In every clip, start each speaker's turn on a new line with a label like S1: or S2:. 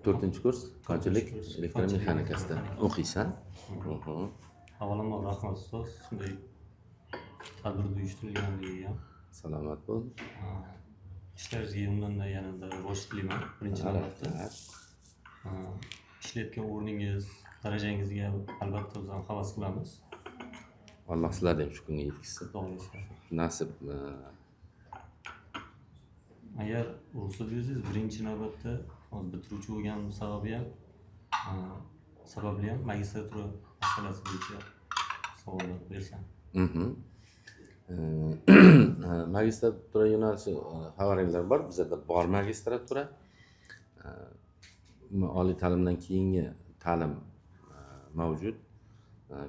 S1: To'rtinchi kurs konchilik elektromexanikasida o'qiysan.
S2: Avvalambor rahmat ustoz, shunday tadbirda uyushtirilganligiga.
S1: Salomat bo'l.
S2: Ishlaringizga undan-da yanada rivoj tilayman. Birinchi navbatda ishlayotgan o'rningiz, darajangizga albatta biz ham havas qilamiz.
S1: Alloh sizlarni ham shu kunga yetkazsin. Nasib.
S2: Agar ruxsat bersangiz, birinchi navbatda hozir bitiruvchi bo'lgan sababli ham magistratura masalasi bo'yicha savollar bersam.
S1: Magistratura yo'nalishi xabaringlar bor. Bizda bor magistratura. Oliy ta'limdan keyingi ta'lim mavjud.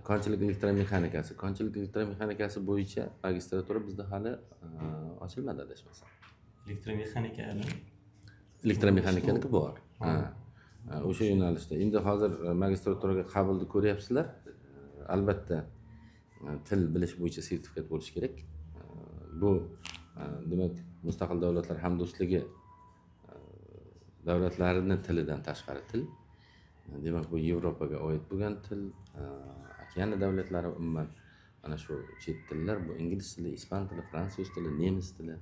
S1: Konchilik elektromexanikasi. Konchilik elektromexanikasi bo'yicha magistratura bizda hali ochilmadi adashmasam. Elektromexanika bor. O'sha yo'nalishda. Endi hozir magistraturaga qabulni ko'ryapsizlar. Albatta til bilish bo'yicha sertifikat bo'lishi kerak. Bu demak mustaqil davlatlar hamdo'stligi davlatlarining tilidan tashqari til. Demak bu Yevropaga oid bo'lgan til, okeana davlatlari umuman mana shu chet tillar, bu ingliz tili, ispan tili, fransuz tili, nemis tili,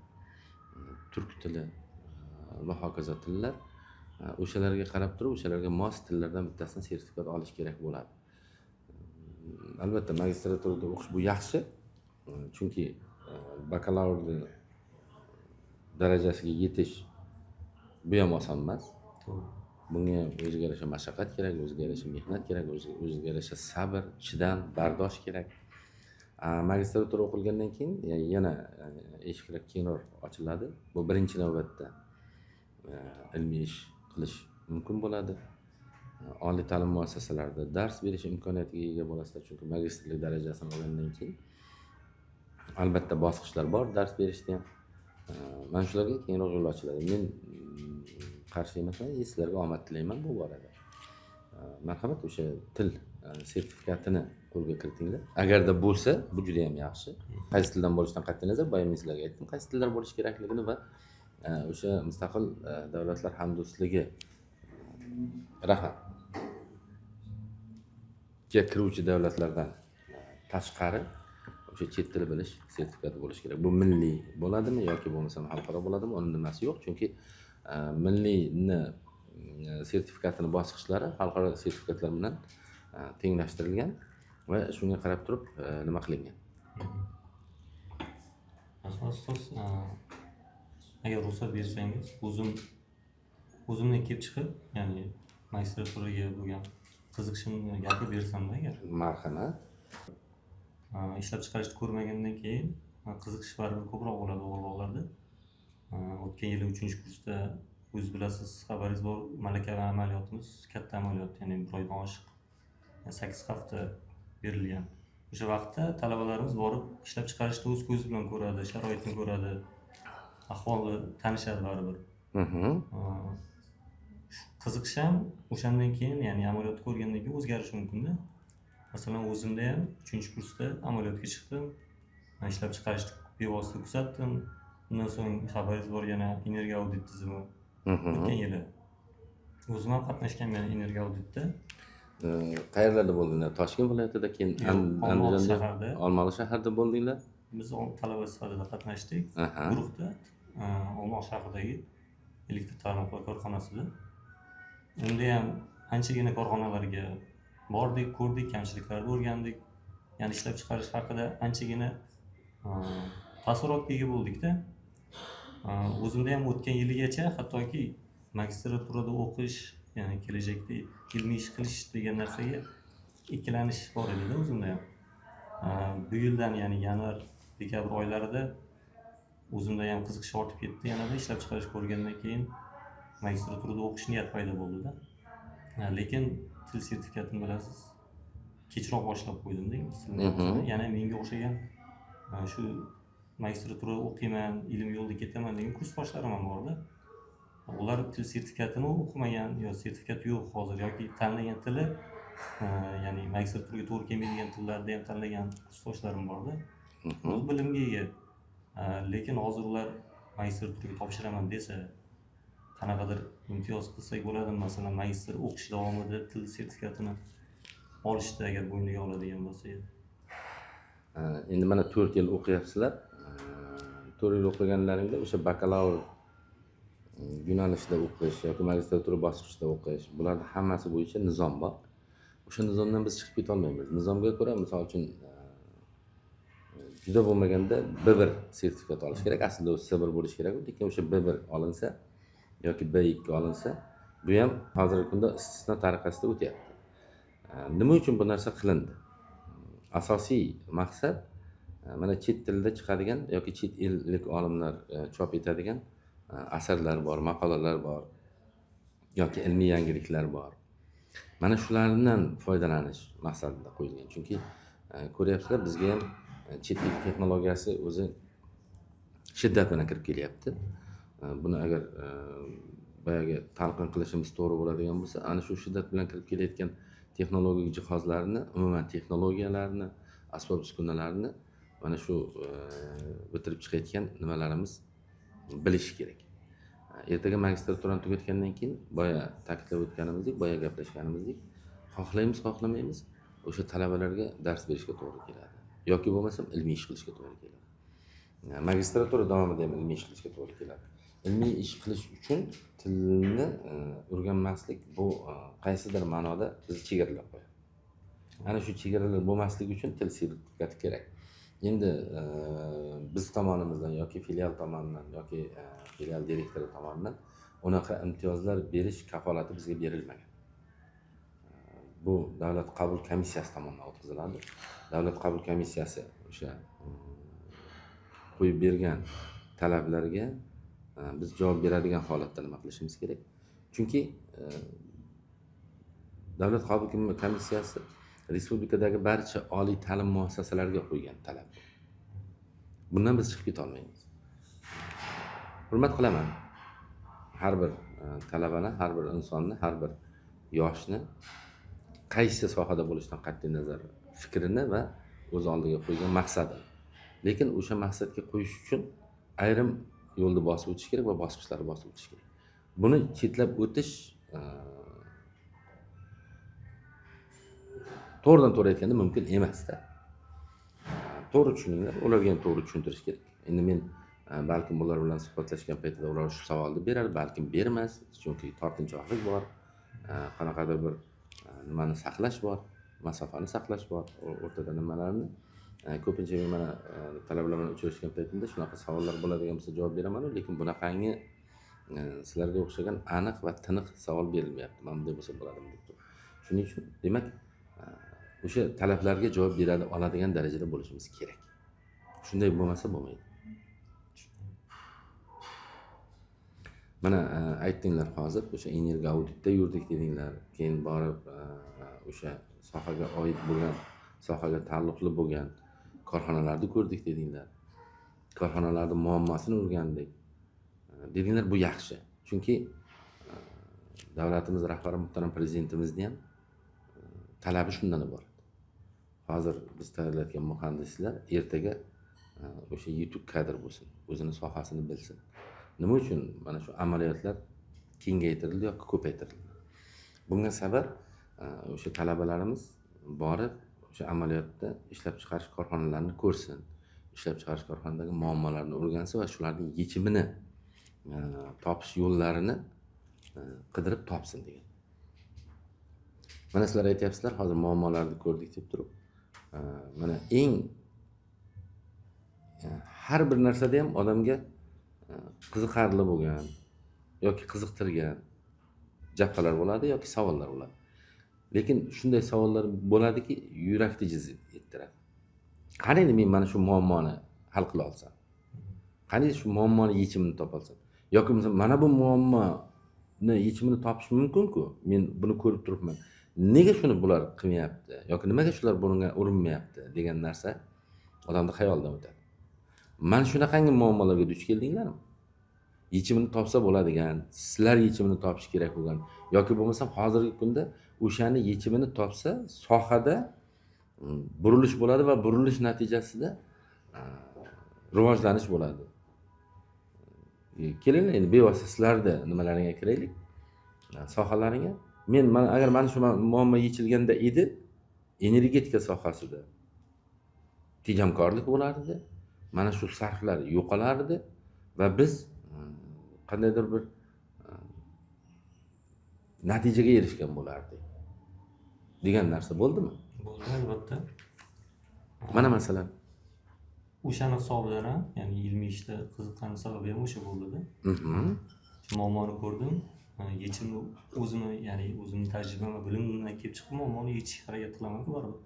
S1: turk tili va hokazo tillar. O'shalarga qarab turib, o'shalarga mos tillardan bittasini sertifikat olish kerak bo'ladi. Albatta magistraturada o'qish bu yaxshi. Chunki bakalavr darajasiga yetish bu ham oson emas. Bunga o'ziga yarasha mashaqqat kerak, o'ziga yarasha mehnat kerak, o'ziga yarasha sabr, chidam, bardosh kerak. Magistratura o'qilgandan keyin yana eshiklar kengroq ochiladi. Bu birinchi navbatda ilmiy ish qilish mumkin bo'ladi. Oliy ta'lim muassasalarida dars berish imkoniyatiga ega bo'lasizlar. Chunki magistrlik darajasini olgandan keyin albatta bosqichlar bor dars berishda ham. Mana shularga keyinroq yo'l ochiladi. Men qarshi emasman, sizlarga omad tilayman bu borada. Marhamat, o'sha til sertifikatini qo'lga kiritinglar. Agarda bo'lsa, bu juda ham yaxshi. Qaysi tildan bo'lishidan qat'iy nazar, boya men sizlarga aytdim, qaysi tillar bo'lishi kerakligini va o'sha mustaqil davlatlar hamdo'stligi ga kiruvchi davlatlardan tashqari o'sha chet tili bilish sertifikati bo'lishi kerak. Bu milliy bo'ladimi yoki bo'lmasa xalqaro bo'ladimi? Uning nimasi yo'q. Chunki milliyni sertifikatini bosqichlari xalqaro sertifikatlar bilan tenglashtirilgan va shunga qarab turib nima qilingan.
S2: Ustoz, agar ruxsat bersangiz, o'zimdan kelib chiqib, ya'ni magistraturaga bo'lgan qiziqishimni gapirib bersam-da agar.
S1: Marhamat.
S2: Ishlab chiqarishni ko'rmagandan keyin qiziqish baribir ko'proq bo'ladi o'g'ilboqlarda. O'tgan yili 3-kursda o'zingiz bilasiz, xabaringiz bor, malakaviy amaliyotimiz katta amaliyot, ya'ni bir oydan oshiq 8 hafta berilgan. O'sha vaqtda talabalarimiz borib ishlab chiqarishni o'z ko'zi bilan ko'radi, sharoitni ko'radi, ahvolni tanishadi baribir. Qiziqish ham o'shandan keyin, ya'ni amaliyotni ko'rgandan keyin o'zgarishi mumkin-da. Masalan, o'zimda ham 3-kursda amaliyotga chiqdim. Ishlab chiqarishni bevosita kuzatdim. Undan so'ng xabaringiz bor, yana energiya audit tizimi o'tgan yili. O'zim ham qatnashganman energiya auditda.
S1: Qayerlarda bo'ldinglar? Toshkent viloyatida, keyin Andijonda, Olmaliq shaharda bo'ldinglar?
S2: Biz talaba sifatida qatnashdik. Guruhda Olmaliq shahridagi elektr tarmoqlar korxonasida. Unda ham anchagina korxonalarga bordik, ko'rdik, kamchiliklarni o'rgandik. Ya'ni ishlab chiqarish haqida anchagina taassurotga ega bo'ldik-da. O'zimda ham o'tgan yiligacha hattoki magistraturada o'qish, ya'ni kelajakda ilmiy ish qilish degan narsaga ikkilanish bor edi-da o'zimda ham. Bu yildan, ya'ni yanvar, dekabr oylarida o'zimda ham qiziqish ortib ketdi. Yanada ishlab chiqarish ko'rgandan keyin magistraturada o'qish niyat paydo bo'ldi-da. Lekin til sertifikatini bilasiz, kechroq boshlab qo'ydim-da ingliz tilini. Yana menga o'xshagan shu magistratura o'qiyman, ilm yo'lida ketaman degan kursdoshlarim ham bor-da. Ular til sertifikatini o'qimagan, yo sertifikati yo'q hozir, yoki tanlagan tili, ya'ni magistraturaga to'g'ri kelmaydigan tillarni ham tanlagan kursdoshlarim bor-da. o'z bilimga ega. Lekin hozir ular magistraturga topshiraman desa, qanaqadir imtiyoz qilsak bo'ladimi? Masalan, magistr o'qish davomida til sertifikatini olishda agar bo'yniga oladigan bo'lsa edi.
S1: Endi mana 4 yil o'qiyapsizlar. 4 yil o'qiganlaringda o'sha bakalavr yo'nalishida o'qish yoki magistratura bosqichida o'qish, bularning hammasi bo'yicha nizom bor. O'sha nizomdan biz chiqib keta olmaymiz. Nizomga ko'ra, misol uchun juda bo'lmaganda B1 sertifikat olish kerak. Aslida u C1 bo'lishi kerak, lekin o'sha B1 olinsa yoki B2 olinsa, bu ham hozirgi kunda istisno tariqasida o'tyapti. Nima uchun bu narsa qilindi? Asosiy maqsad mana chet tilida chiqadigan yoki chet ellik olimlar chop etadigan asarlar bor, maqolalar bor yoki ilmiy yangiliklar bor. Mana shulardan foydalanish maqsadida qo'yilgan. Chunki ko'ryapsizlar, bizga ham chet el texnologiyasi o'zi shiddat bilan kirib kelyapti. Buni agar boyagi talqin qilishimiz to'g'ri bo'ladigan bo'lsa, ana shu shiddat bilan kirib kelayotgan texnologik jihozlarni, umuman texnologiyalarni, asbob-uskunalarni mana shu bitirib chiqayotgan nimalarimiz bilishi kerak. Ertaga magistraturani tugatgandan keyin boya ta'kidlab o'tganimizdek, boya gaplashganimizdek, xohlaymiz, xohlamaymiz, o'sha talabalarga dars berishga to'g'ri keladi. Yoki bo'lmasam ilmiy ish qilishga to'g'ri keladi. Magistratura davomida ham ilmiy ish qilishga to'g'ri keladi. Ilmiy ish qilish uchun tilni o'rganmaslik bu qaysidir ma'noda bizni chegaralab qo'yadi. Ana shu chegaralar bo'lmasligi uchun til sertifikati kerak. Endi biz tomonimizdan yoki filial tomonidan yoki filial direktori tomonidan unaqa imtiyozlar berish kafolati bizga berilmagan. Bu davlat qabul komissiyasi tomonidan o'tkaziladi. Davlat qabul komissiyasi o'sha qo'yib bergan talablarga biz javob beradigan holatda nima qilishimiz kerak? Chunki davlat qabul komissiyasi respublikadagi barcha oliy ta'lim muassasalariga qo'ygan talab. Bundan biz chiqib keta olmaymiz. Hurmat qilaman har bir talabani, har bir insonni, har bir yoshni qaysi sohada bo'lishidan qat'iy nazar fikrini va o'z oldiga qo'ygan maqsadi. Lekin o'sha maqsadga qo'yish uchun ayrim yo'lni bosib o'tish kerak va bosqichlarni bosib o'tish kerak. Buni chetlab o'tish to'g'ridan to'g'ri aytganda mumkin emasda. To'g'ri tushuninglar, ularga ham to'g'ri tushuntirish kerak. Endi men balkim ular bilan suhbatlashgan paytida ular shu savolni berar, balkim bermas, chunki tortinchoqlik bor, qanaqadir bir nimani saqlash bor, masofani saqlash bor, o'rtada nimalarni. Ko'pincha men mana talabalar bilan uchrashgan paytimda shunaqa savollar bo'ladigan bo'lsa javob beraman, lekin bunaqangi sizlarga o'xshagan aniq va tiniq savol berilmayapti. Mana bunday bo'lsa bo'ladimi deb. Shuning uchun demak o'sha talablarga javob beradi oladigan darajada bo'lishimiz kerak. Shunday bo'lmasa bo'lmaydi. Mana aytdinglar hozir, o'sha energiya auditda yurdik dedinglar, keyin borib o'sha sohaga oid bo'lgan, sohaga taalluqli bo'lgan korxonalarni ko'rdik dedinglar. Korxonalarning muammosini o'rgandik. Dedinglar, bu yaxshi. Chunki davlatimiz rahbari muhtaram prezidentimizning ham talabi shundan iborat. Hozir biz tayyorlayotgan muhandislar ertaga o'sha yetuk kadr bo'lsin, o'zini sohasini bilsin. Nima uchun mana shu amaliyotlar kengaytirildi yoki ko'paytirildi? Bunga sabab o'sha talabalarimiz borib o'sha amaliyotda ishlab chiqarish korxonalarini ko'rsin, ishlab chiqarish korxonalaridagi muammolarni o'rgansin va shularning yechimini topish yo'llarini qidirib topsin degan. Mana sizlar aytyapsizlar, hozir muammolarni ko'rdik deb turib, mana eng har bir narsada ham odamga qiziqarli bo'lgan yoki qiziqtirgan jabhalar bo'ladi yoki savollar bo'ladi. Lekin shunday savollar bo'ladiki, yurakni jiz ettiradi. Qani men mana shu muammoni hal qila olsam? Qani shu muammoni yechimini topa olsam? Yoki mana bu muammoni yechimini topish mumkin-ku. Men buni ko'rib turibman. Nega shuni bular qilmayapti yoki nimaga shular bunga urinmayapti degan narsa odamning xayolidan o'tadi. Mana shunaqangi muammolarga duch keldinglarmi? Yechimini topsa bo'ladigan, sizlar yechimini topish kerak bo'lgan yoki bo'lmasam hozirgi kunda o'shani yechimini topsa sohada burilish bo'ladi va burilish natijasida rivojlanish bo'ladi. Kelinglar endi bevosita sizlarni nimalaringga kiraylik, sohalaringga. Agar mana shu muammo yechilganda edi, energetika sohasida tejamkorlik bo'lardi, mana shu sarflar yo'qolardi va biz qandaydir bir natijaga erishgan bo'lardik degan narsa bo'ldimi?
S2: Bo'ldi albatta.
S1: Mana masalan.
S2: O'shani hisobidan ham, ya'ni ilmiy ishda qiziqqan sababi ham o'sha bo'ldi-da. Muammoni ko'rdim, yechimni o'zimning tajribam va bilimimdan kelib chiqib muammoni yechishga harakat qilaman-ku baribir.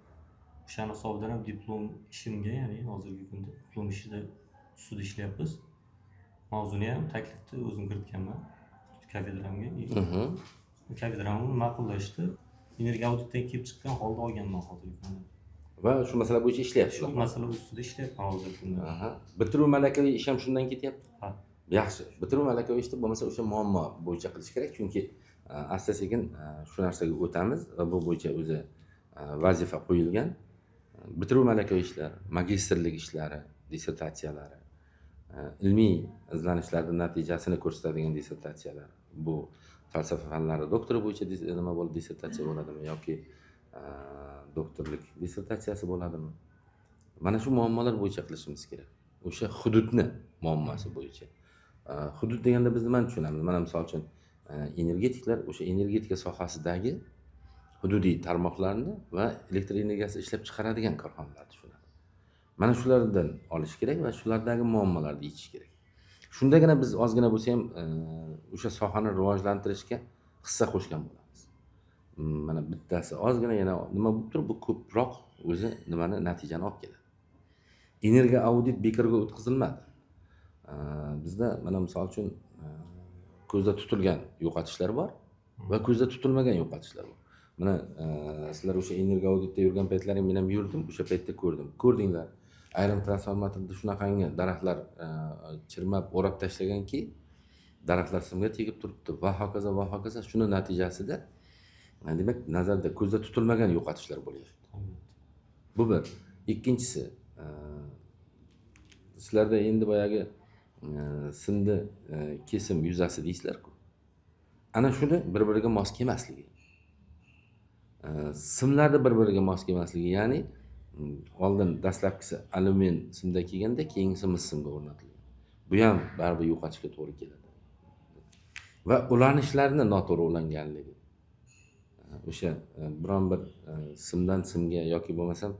S2: O'shani hisobidan ham diplom ishimga, ya'ni hozirgi kunda diplom ishida ustida ishlayapmiz. Mavzuni ham taklifni o'zim kiritganman kafedramga. Kafedramni ma'qullashdi. Energiya auditdan kelib chiqqan holda olganman hozirgi kunda.
S1: Va shu masala bo'yicha ishlayapsiz.
S2: Shu masala ustida ishlayapman hozirgi kunda.
S1: Bitiruv malakaviy ish ham shundan ketyapti.
S2: Ha.
S1: Yaxshi. Bitiruv malakaviy ishda bo'lmasa o'sha muammo bo'yicha qilish kerak, chunki asta-sekin shu narsaga o'tamiz va bu bo'yicha o'zi vazifa qo'yilgan. Bitiruv malakaviy ishlar, magistrlik ishlari, dissertatsiyalari, ilmiy izlanishlarning natijasini ko'rsatadigan dissertatsiyalar. Bu falsafa fanlari doktori bo'yicha nima bo'ladi, dissertatsiya bo'ladimi yoki doktorlik dissertatsiyasi bo'ladimi? Mana shu muammolar bo'yicha qilishimiz kerak. O'sha hududni muammosi bo'yicha. Hudud deganda biz nimani tushunamiz? Mana misol uchun energetiklar o'sha energetika sohasidagi hududiy tarmoqlarni va elektr energiyasi ishlab chiqaradigan korxonalarni tushunadi. Mana shulardan olish kerak va shulardagi muammolarni yechish kerak. Shundagina biz ozgina bo'lsa ham o'sha sohani rivojlantirishga hissa qo'shgan bo'lamiz. Mana bittasi ozgina yana nima bo'lib turib, bu ko'proq o'zi nimani natijani olib keladi. Energiya audit bekorga o'tkazilmadi. Bizda mana misol uchun ko'zda tutilgan yo'qotishlar bor va ko'zda tutilmagan yo'qotishlar bor. Mana sizlar o'sha energiya auditda yurgan paytlaring men ham yurdim, o'sha paytda ko'rdim. Ko'rdinglar. Ayrim transformatorda shunaqangi daraxtlar chirmab, o'rab tashlaganki, daraxtlar simga tegib turibdi va hokazo va hokazo. Shuni natijasida demak, nazarda ko'zda tutilmagan yo'qotishlar bo'lyapti. Bu bir. Ikkinchisi, sizlarda endi boyagi simni kesim yuzasi deysizlar-ku. Ana shuni bir-biriga mos kelmasligi. Simlarni bir-biriga mos kelmasligi, ya'ni oldin dastlabkisi alyumin simda kelganda, keyingisi mis simga o'rnatilgan. Bu ham baribir yo'qotishga to'g'ri keladi. Va ulanishlarni noto'g'ri ulanganligi. O'sha biron bir simdan simga yoki bo'lmasam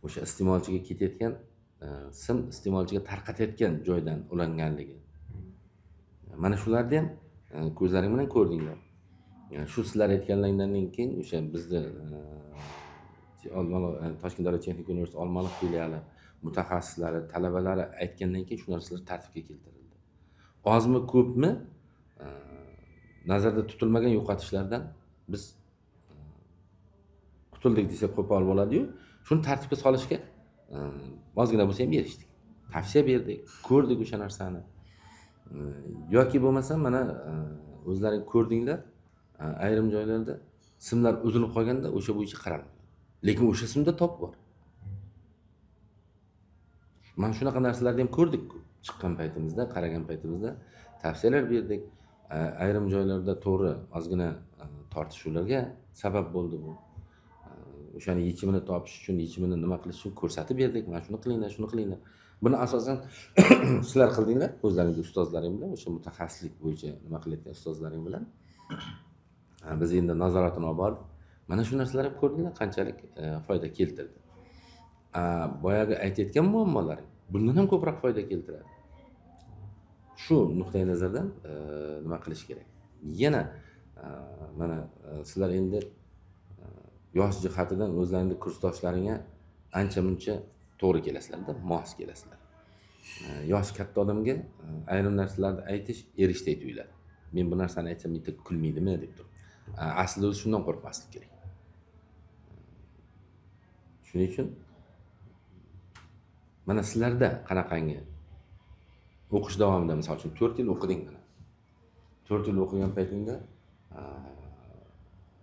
S1: o'sha iste'molchiga ketayotgan sim iste'molchiga tarqatayotgan joydan ulanganligi. Mana shularni ham ko'zlaring bilan ko'rdinglar. Shu sizlar aytganlaringdan keyin o'sha bizda Toshkent davlat texnika universiteti Olmaliq filiali mutaxassislari, talabalari aytgandan keyin shu narsalar tartibga keltirildi. Ozmi, ko'pmi nazarda tutilmagan yo'qotishlardan biz qutuldik desak qo'pol bo'ladi-yu, shuni tartibga solishga ozgina bo'lsa ham erishdik. Tavsiya berdik, ko'rdik o'sha narsani. Yoki bo'lmasa mana o'zlaring ko'rdinglar, ayrim joylarda simlar uzilib qolganda o'sha bo'yicha qaralmagan. Lekin o'sha simda top bor. Mana shunaqa narsalarni ham ko'rdik-ku. Chiqqan paytimizda, qaragan paytimizda tavsiyalar berdik. Ayrim joylarda to'g'ri ozgina tortishuvlarga sabab bo'ldi bu. O'shani yechimini topish uchun, yechimini nima qilish uchun ko'rsatib berdik. Mana shuni qilinglar, shuni qilinglar. Buni asosan sizlar qildinglar, o'zlaringiz ustozlaring bilan, o'sha mutaxassislik bo'yicha nima qilayotgan ustozlaring bilan. Biz endi nazoratini olib bordik. Mana shu narsalar ham ko'rdinglar, qanchalik foyda keltirdi. Boyagi aytayotgan muammolar bundan ham ko'proq foyda keltiradi. Shu nuqtai nazardan nima qilish kerak? Yana mana sizlar endi yosh jihatidan o'zlaringizning kursdoshlaringga ancha-muncha to'g'ri kelasizlar-da, mos kelasizlar. Yosh katta odamga ayrim narsalarni aytish erishday tuyuladi. Men bu narsani aytsam bitta kulmaydimi deb turib. Aslida o'zi shundan qo'rqmaslik kerak. Shuning uchun mana sizlarda qanaqangi o'qish davomida, misol uchun 4 yil o'qiding mana. 4 yil o'qigan paytingda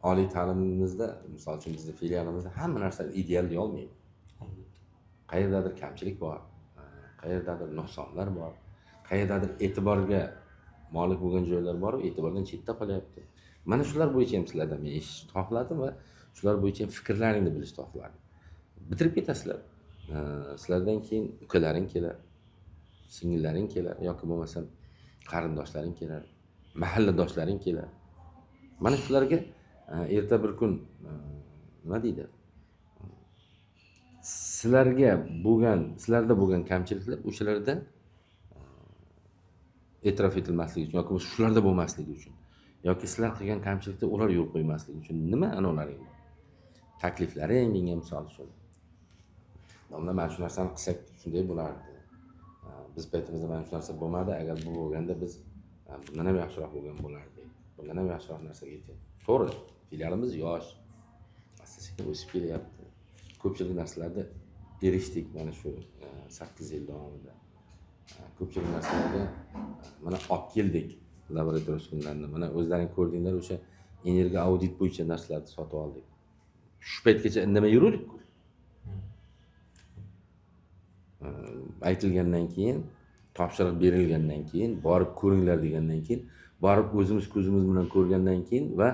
S1: oliy ta'limimizda, misol uchun bizning filialimizda hamma narsani ideal deya olmaymiz. qayerdadir kamchilik bor, qayerdadir nuqsonlar bor, qayerdadir e'tiborga molik bo'lgan joylar bor, e'tibordan chetda qolyapti. Mana shular bo'yicha ham sizlardan men eshitishni xohladim va shular bo'yicha ham fikrlaringni bilishni xohladim. Bitirib ketasizlar. Sizlardan keyin ukalaring kelar, singillaring kelar yoki bo'lmasam qarindoshlaring kelar, mahalladoshlaring kelar. Mana shularga erta bir kun nima deydi? Sizlarda bo'lgan kamchiliklar o'shalarda e'tirof etilmasligi uchun yoki shularda bo'lmasligi uchun yoki sizlar qilgan kamchilikda ular yo'l qo'ymasligi uchun nima an'analaring bor? Takliflaring menga misol uchun. Domla mana shu narsani qilsak shunday bo'lardi. Biz paytimizda mana shu narsa bo'lmadi, agar bu bo'lganda biz bundan ham yaxshiroq bo'lgan bo'lardi. Bundan ham yaxshiroq narsaga yetyapti. To'g'ri, filialimiz yosh. Asta-sekin o'sib kelyapti. Ko'pchilik narsalarda erishdik mana shu 8 yil davomida. Ko'pchilik narsalarga mana olib keldik laboratoriya uskunalarni. Mana o'zlaring ko'rdinglar, o'sha energiya audit bo'yicha narsalarni sotib oldik. Shu paytgacha indamay yurdik-ku. Aytilgandan keyin, topshiriq berilgandan keyin, borib ko'ringlar degandan keyin, borib o'zimiz ko'zimiz bilan ko'rgandan keyin va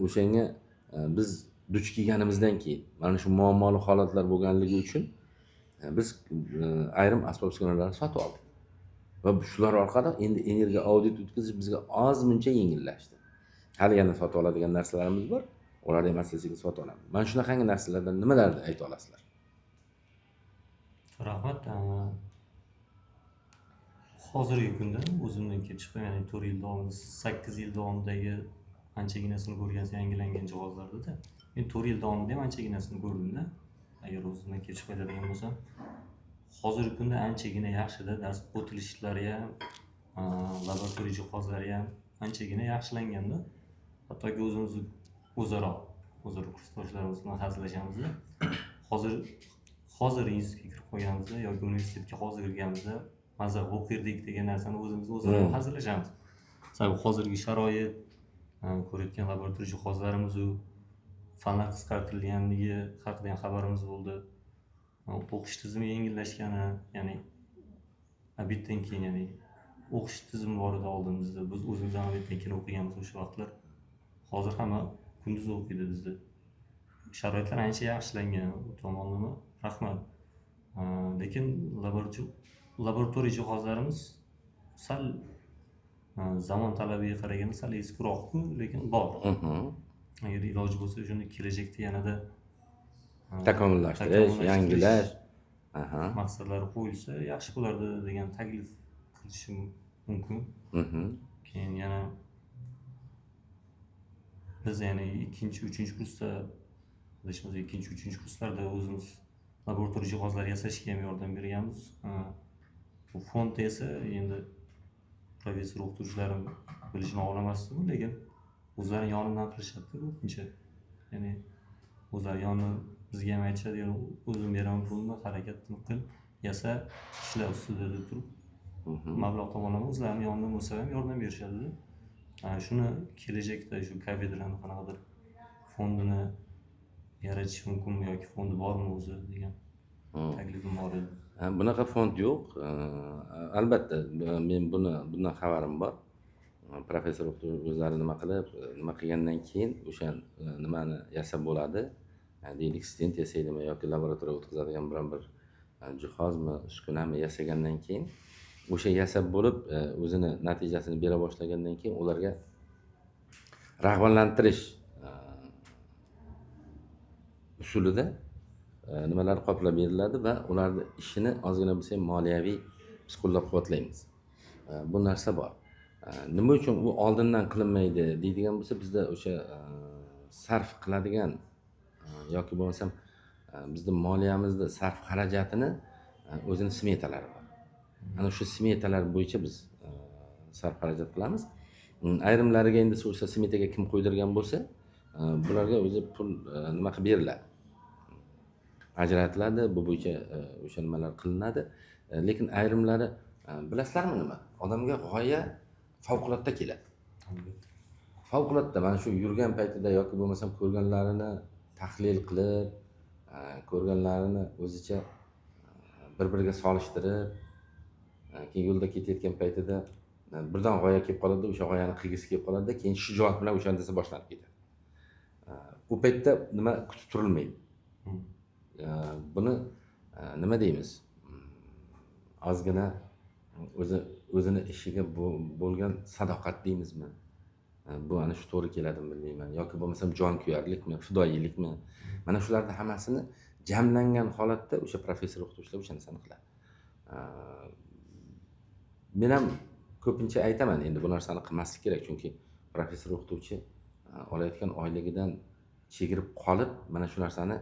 S1: o'shanga biz duch kelganimizdan keyin mana shu muammoli holatlar bo'lganligi uchun biz ayrim asbob-uskunalarni sotib oldik. Va shular orqali endi energiya audit o'tkazish bizga ozmuncha yengillashdi. Hali yana sotib oladigan narsalarimiz bor. Ularni ham asta-sekin sotib olamiz. Mana shunaqangi narsalardan nimalarni ayta olasizlar?
S2: Rahmat. Hozirgi kunda o'zimdan kelib chiqqan, ya'ni 4 yil davomida, 8 yil davomidagi anchaginasini ko'rgansiz yangilangan jihozlarda men 4 yil davomida ham anchaginasini ko'rdim-da. Agar o'zimdan kelib chiqadigan bo'lsam, hozirgi kunda anchagina yaxshida, dars o'tilishlari ham, laboratoriya jihozlari ham anchagina yaxshilanganda. Hattoki o'zimiz o'zaro kursdoshlarimiz bilan hazillashamiz-da. Hozir institutga kirib qolganimizda yoki universitetga hozir kirganimizda mazza o'qirdik degan narsani o'zimiz o'zaro hazillashamiz. Sababi hozirgi sharoit, ko'rayotgan laboratoriya jihozlarimiz u fanlar qisqartirilganligi haqida ham xabarimiz bo'ldi. O'qish tizimi yengillashgani, ya'ni abitdan keyin, ya'ni o'qish tizimi bor edi oldimizda. Biz o'zimiz ham abitdan keyin o'qiganmiz o'sha vaqtlar. Hozir hamma kunduz o'qiydi bizda. Sharoitlar ancha yaxshilangan tomonlama. Rahmat. Lekin laboratoriya jihozlarimiz sal zamon talabiga qaraganda sal eskiroq-ku, lekin bor. Agar iloji bo'lsa, shuni kelajakda yanada
S1: takomillashtirish, yangilash
S2: maqsadlari qo'yilsa yaxshi bo'lardi degan taklif qilishim mumkin. Keyin yana biz ya'ni 2-3 kursda, bilishimiz 2-3 kurslarda o'zimiz laboratoriya jihozlari yasashga ham yordam berganmiz. Bu fondda esa endi professor o'qituvchilarim bilishini xohlamasdim, lekin o'zlari yonimdan qilishadi ko'pincha. Ya'ni o'zlari yonimdan bizga ham aytishadi, ya'ni o'zim beraman pulni, harakat qil, yasa, ishla ustida deb turib, mablag' tomonlama o'zlarining yonidan bo'lsa ham yordam berishadi. Shuni kelajakda shu kafedrani qanaqadir fondini yaratish mumkinmi yoki fondi bormi o'zi degan taklifim bor edi.
S1: Bunaqa fond yo'q. Albatta, men bundan xabarim bor. Professor o'zlari nima qilgandan keyin o'sha nimani yasab bo'ladi. Deylik, stent yasaydimi yoki laboratoriya o'tkazadigan biron bir jihozmi, uskunami yasagandan keyin o'sha yasab bo'lib, o'zini natijasini bera boshlagandan keyin ularga rag'batlantirish usulida nimalar qoplab beriladi va ularni ishini ozgina bo'lsa ham moliyaviy biz qo'llab-quvvatlaymiz. Bu narsa bor. Nima uchun u oldindan qilinmaydi deydigan bo'lsa, bizda o'sha sarf qiladigan yoki bo'lmasam bizda moliyamizda sarf xarajatini o'zini smetalari bor. Ana shu smetalar bo'yicha biz sarf xarajat qilamiz. Ayrimlariga endi o'sha smetaga kim qo'ydirgan bo'lsa, bularga o'zi pul nima qilib beriladi. Ajratiladi, bu bo'yicha o'sha nimalar qilinadi. Lekin ayrimlari bilasizlarmi nima? Odamga g'oya favqulodda keladi. Favqulodda mana shu yurgan paytida yoki bo'lmasam ko'rganlarini tahlil qilib, ko'rganlarini o'zicha bir-biriga solishtirib, keyin yo'lda ketayotgan paytida birdan g'oya kelib qoladi, o'sha g'oyani qilgisi kelib qoladi, keyin shijoat bilan o'sha narsa boshlanib ketadi. U paytda nima kutib turilmaydi. Buni nima deymiz? Ozgina o'zini ishiga bo'lgan sadoqat deymizmi? Bu ana shu to'g'ri keladimi bilmayman. Yoki bo'lmasam jonkuyarlikmi, fidoyilikmi? Mana shularni hammasini jamlangan holatda o'sha professor o'qituvchilar o'sha narsani qiladi. Men ham ko'pincha aytaman, endi bu narsani qilmaslik kerak, chunki professor o'qituvchi olayotgan oyligidan chegirib qolib, mana shu narsani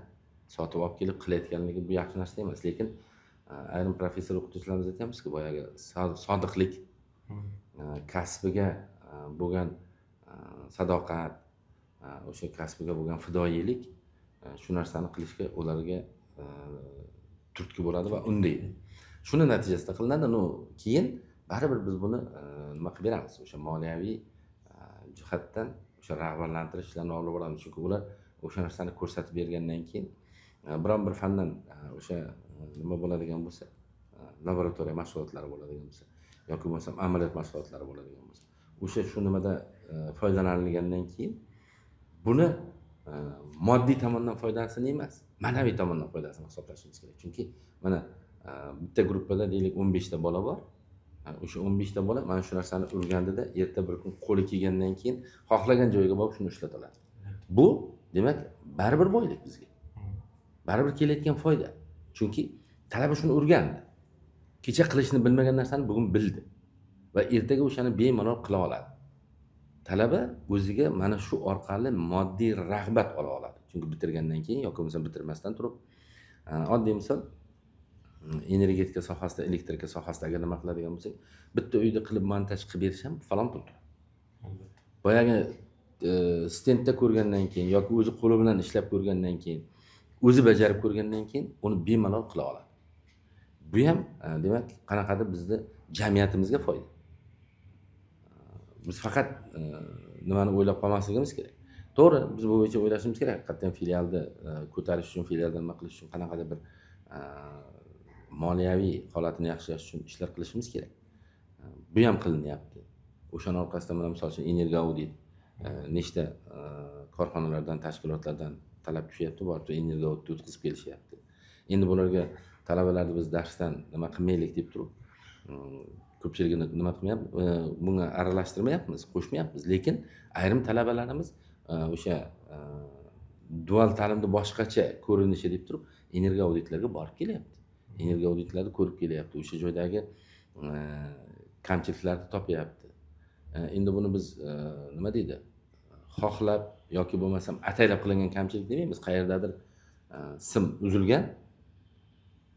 S1: sotib olib kelib qilayotganligi bu yaxshi narsa emas. Lekin ayrim professor o'qituvchilarimiz aytamizki, boyagi sodiqlik, kasbiga bo'lgan sadoqat, o'sha kasbiga bo'lgan fidoyilik shu narsani qilishga ularga turtki bo'ladi va undaydi. Shuni natijasida qilinadi. Keyin baribir biz buni nima qilib beramiz? O'sha moliyaviy jihatdan o'sha rag'batlantirish ishlarini olib boramiz. Chunki ular o'sha narsani ko'rsatib bergandan keyin biron bir fandan o'sha nima bo'ladigan bo'lsa, laboratoriya mashg'ulotlari bo'ladigan bo'lsa, yoki bo'lmasam amaliyot mashg'ulotlari bo'ladigan bo'lsa, o'sha shu nimada foydalanilgandan keyin buni moddiy tomondan foydasini emas, ma'naviy tomondan foydasini hisoblashimiz kerak. Chunki mana bitta gruppada deylik 15 ta bola bor. O'sha 15 ta bola mana shu narsani o'rgandida, erta bir kun qo'li kelgandan keyin xohlagan joyiga borib shuni ishlata oladi. Bu demak baribir boylik bizga. Baribir kelayotgan foyda. Chunki talaba shuni o'rgandi. Kecha qilishni bilmagan narsani bugun bildi va ertaga o'shani bemalol qila oladi. Talaba o'ziga mana shu orqali moddiy rag'bat ola oladi. Chunki bitirgandan keyin yoki bo'lmasa bitirmasdan turib, oddiy misol energetika sohasida, elektrika sohasida agar nima qiladigan bo'lsak, bitta uyda qilib montaj qilib berish ham falon pul turadi. Boyagi stendda ko'rgandan keyin yoki o'zi qo'li bilan ishlab ko'rgandan keyin, o'zi bajarib ko'rgandan keyin uni bemalol qila oladi. Bu ham demak qanaqadir bizni jamiyatimizga foyda. Biz faqat nimani o'ylab qolmasligimiz kerak. To'g'ri, biz bu bo'yicha o'ylashimiz kerak. Haqiqatan filialni ko'tarish uchun, filialda nima qilish uchun qanaqadir bir moliyaviy holatini yaxshilash uchun ishlar qilishimiz kerak. Bu ham qilinyapti. O'shaning orqasidan mana misol uchun energiya audit nechta korxonalardan, tashkilotlardan talab tushyapti, borib energiya audit o'tkazib kelishyapti. Endi bularga talabalarni biz darsdan nima qilmaylik deb turib, ko'pchiligini nima qilmayapmiz, bunga aralashtirmayapmiz, qo'shmayapmiz. Lekin ayrim talabalarimiz o'sha dual ta'limni boshqacha ko'rinishi deb turib, energiya auditlarga borib kelyapti. Energiya auditlarni ko'rib kelyapti. O'sha joydagi kamchiliklarni topyapti. Endi buni biz nima deydi? Xohlab yoki bo'lmasam ataylab qilingan kamchilik demaymiz. Qayerdadir sim uzilgan,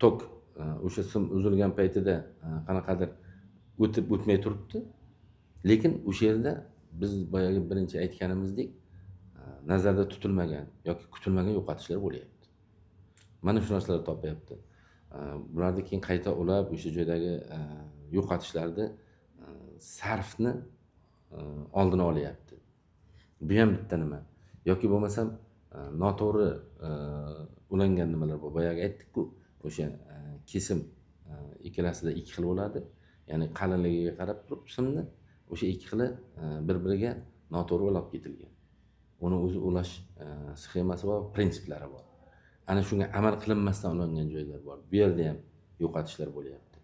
S1: tok o'sha sim uzilgan paytida qanaqadir o'tmay turibdi. Lekin o'sha yerda biz boyagi birinchi aytganimizdek nazarda tutilmagan yoki kutilmagan yo'qotishlar bo'lyapti. Mana shu narsalarni topyapti. Bularni keyin qayta ulab o'sha joydagi yo'qotishlarni sarfni oldini olyapti. Bu ham bitta nima. Yoki bo'lmasam noto'g'ri ulangan nimalar bor. Boyagi aytdik-ku, o'sha kesim ikkalasida ikki xil bo'ladi. Ya'ni qalinligiga qarab turib simni o'sha ikki xili bir-biriga noto'g'ri ulab ketilgan. Uni o'zi ulash sxemasi bor, prinsiplari bor. Ana shunga amal qilinmasdan olingan joylar bor. Bu yerda ham yo'qotishlar bo'lyapti.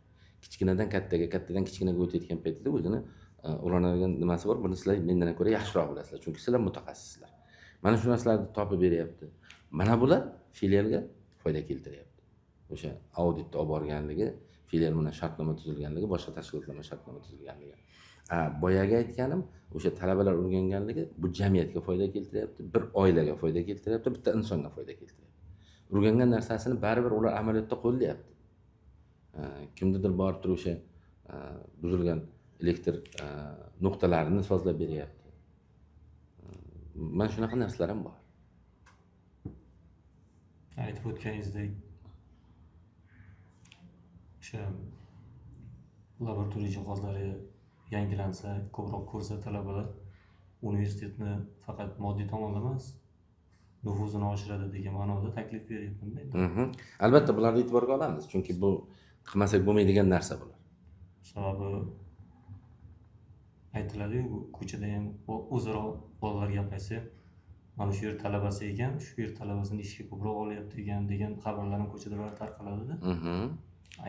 S1: Kichkinadan kattaga, kattadan kichkinaga o'tayotgan paytida o'zini ulanadigan nimasi bor. Buni sizlar mendan ko'ra yaxshiroq bilasizlar, chunki sizlar mutaxassislar. Mana shu narsalarni topib beryapti. Mana bular filialga foyda keltiryapti. O'sha auditni olib borganligi, filial bilan shartnoma tuzilganligi, boshqa tashkilotlar bilan shartnoma tuzilganligi. Boyaga aytganim, o'sha talabalar o'rganganligi bu jamiyatga foyda keltiryapti, bir oilaga foyda keltiryapti, bitta insonga foyda keltiryapti. O'rgangan narsasini baribir ular amaliyotda qo'llayapti. Kimnidir borib turib o'sha buzilgan elektr nuqtalarini sozlab beryapti. Mana shunaqa narsalar ham bor.
S2: Aytib o'tganingizdek, o'sha laboratoriya jihozlari yangilansa, ko'proq ko'rsa talabalar universitetni faqat moddiy tomonda emas, nufuzini oshiradi degan ma'noda taklif beryapman-da endi.
S1: Albatta bularni e'tiborga olamiz, chunki bu qilmasak bo'lmaydigan narsa bular.
S2: Sababi aytiladi-yu, bu ko'chada ham o'zaro bolalar gaplashsa, mana shu yer talabasi ekan, shu yer talabasini ishga ko'proq olyapti degan xabarlar ham ko'chada tarqaladida.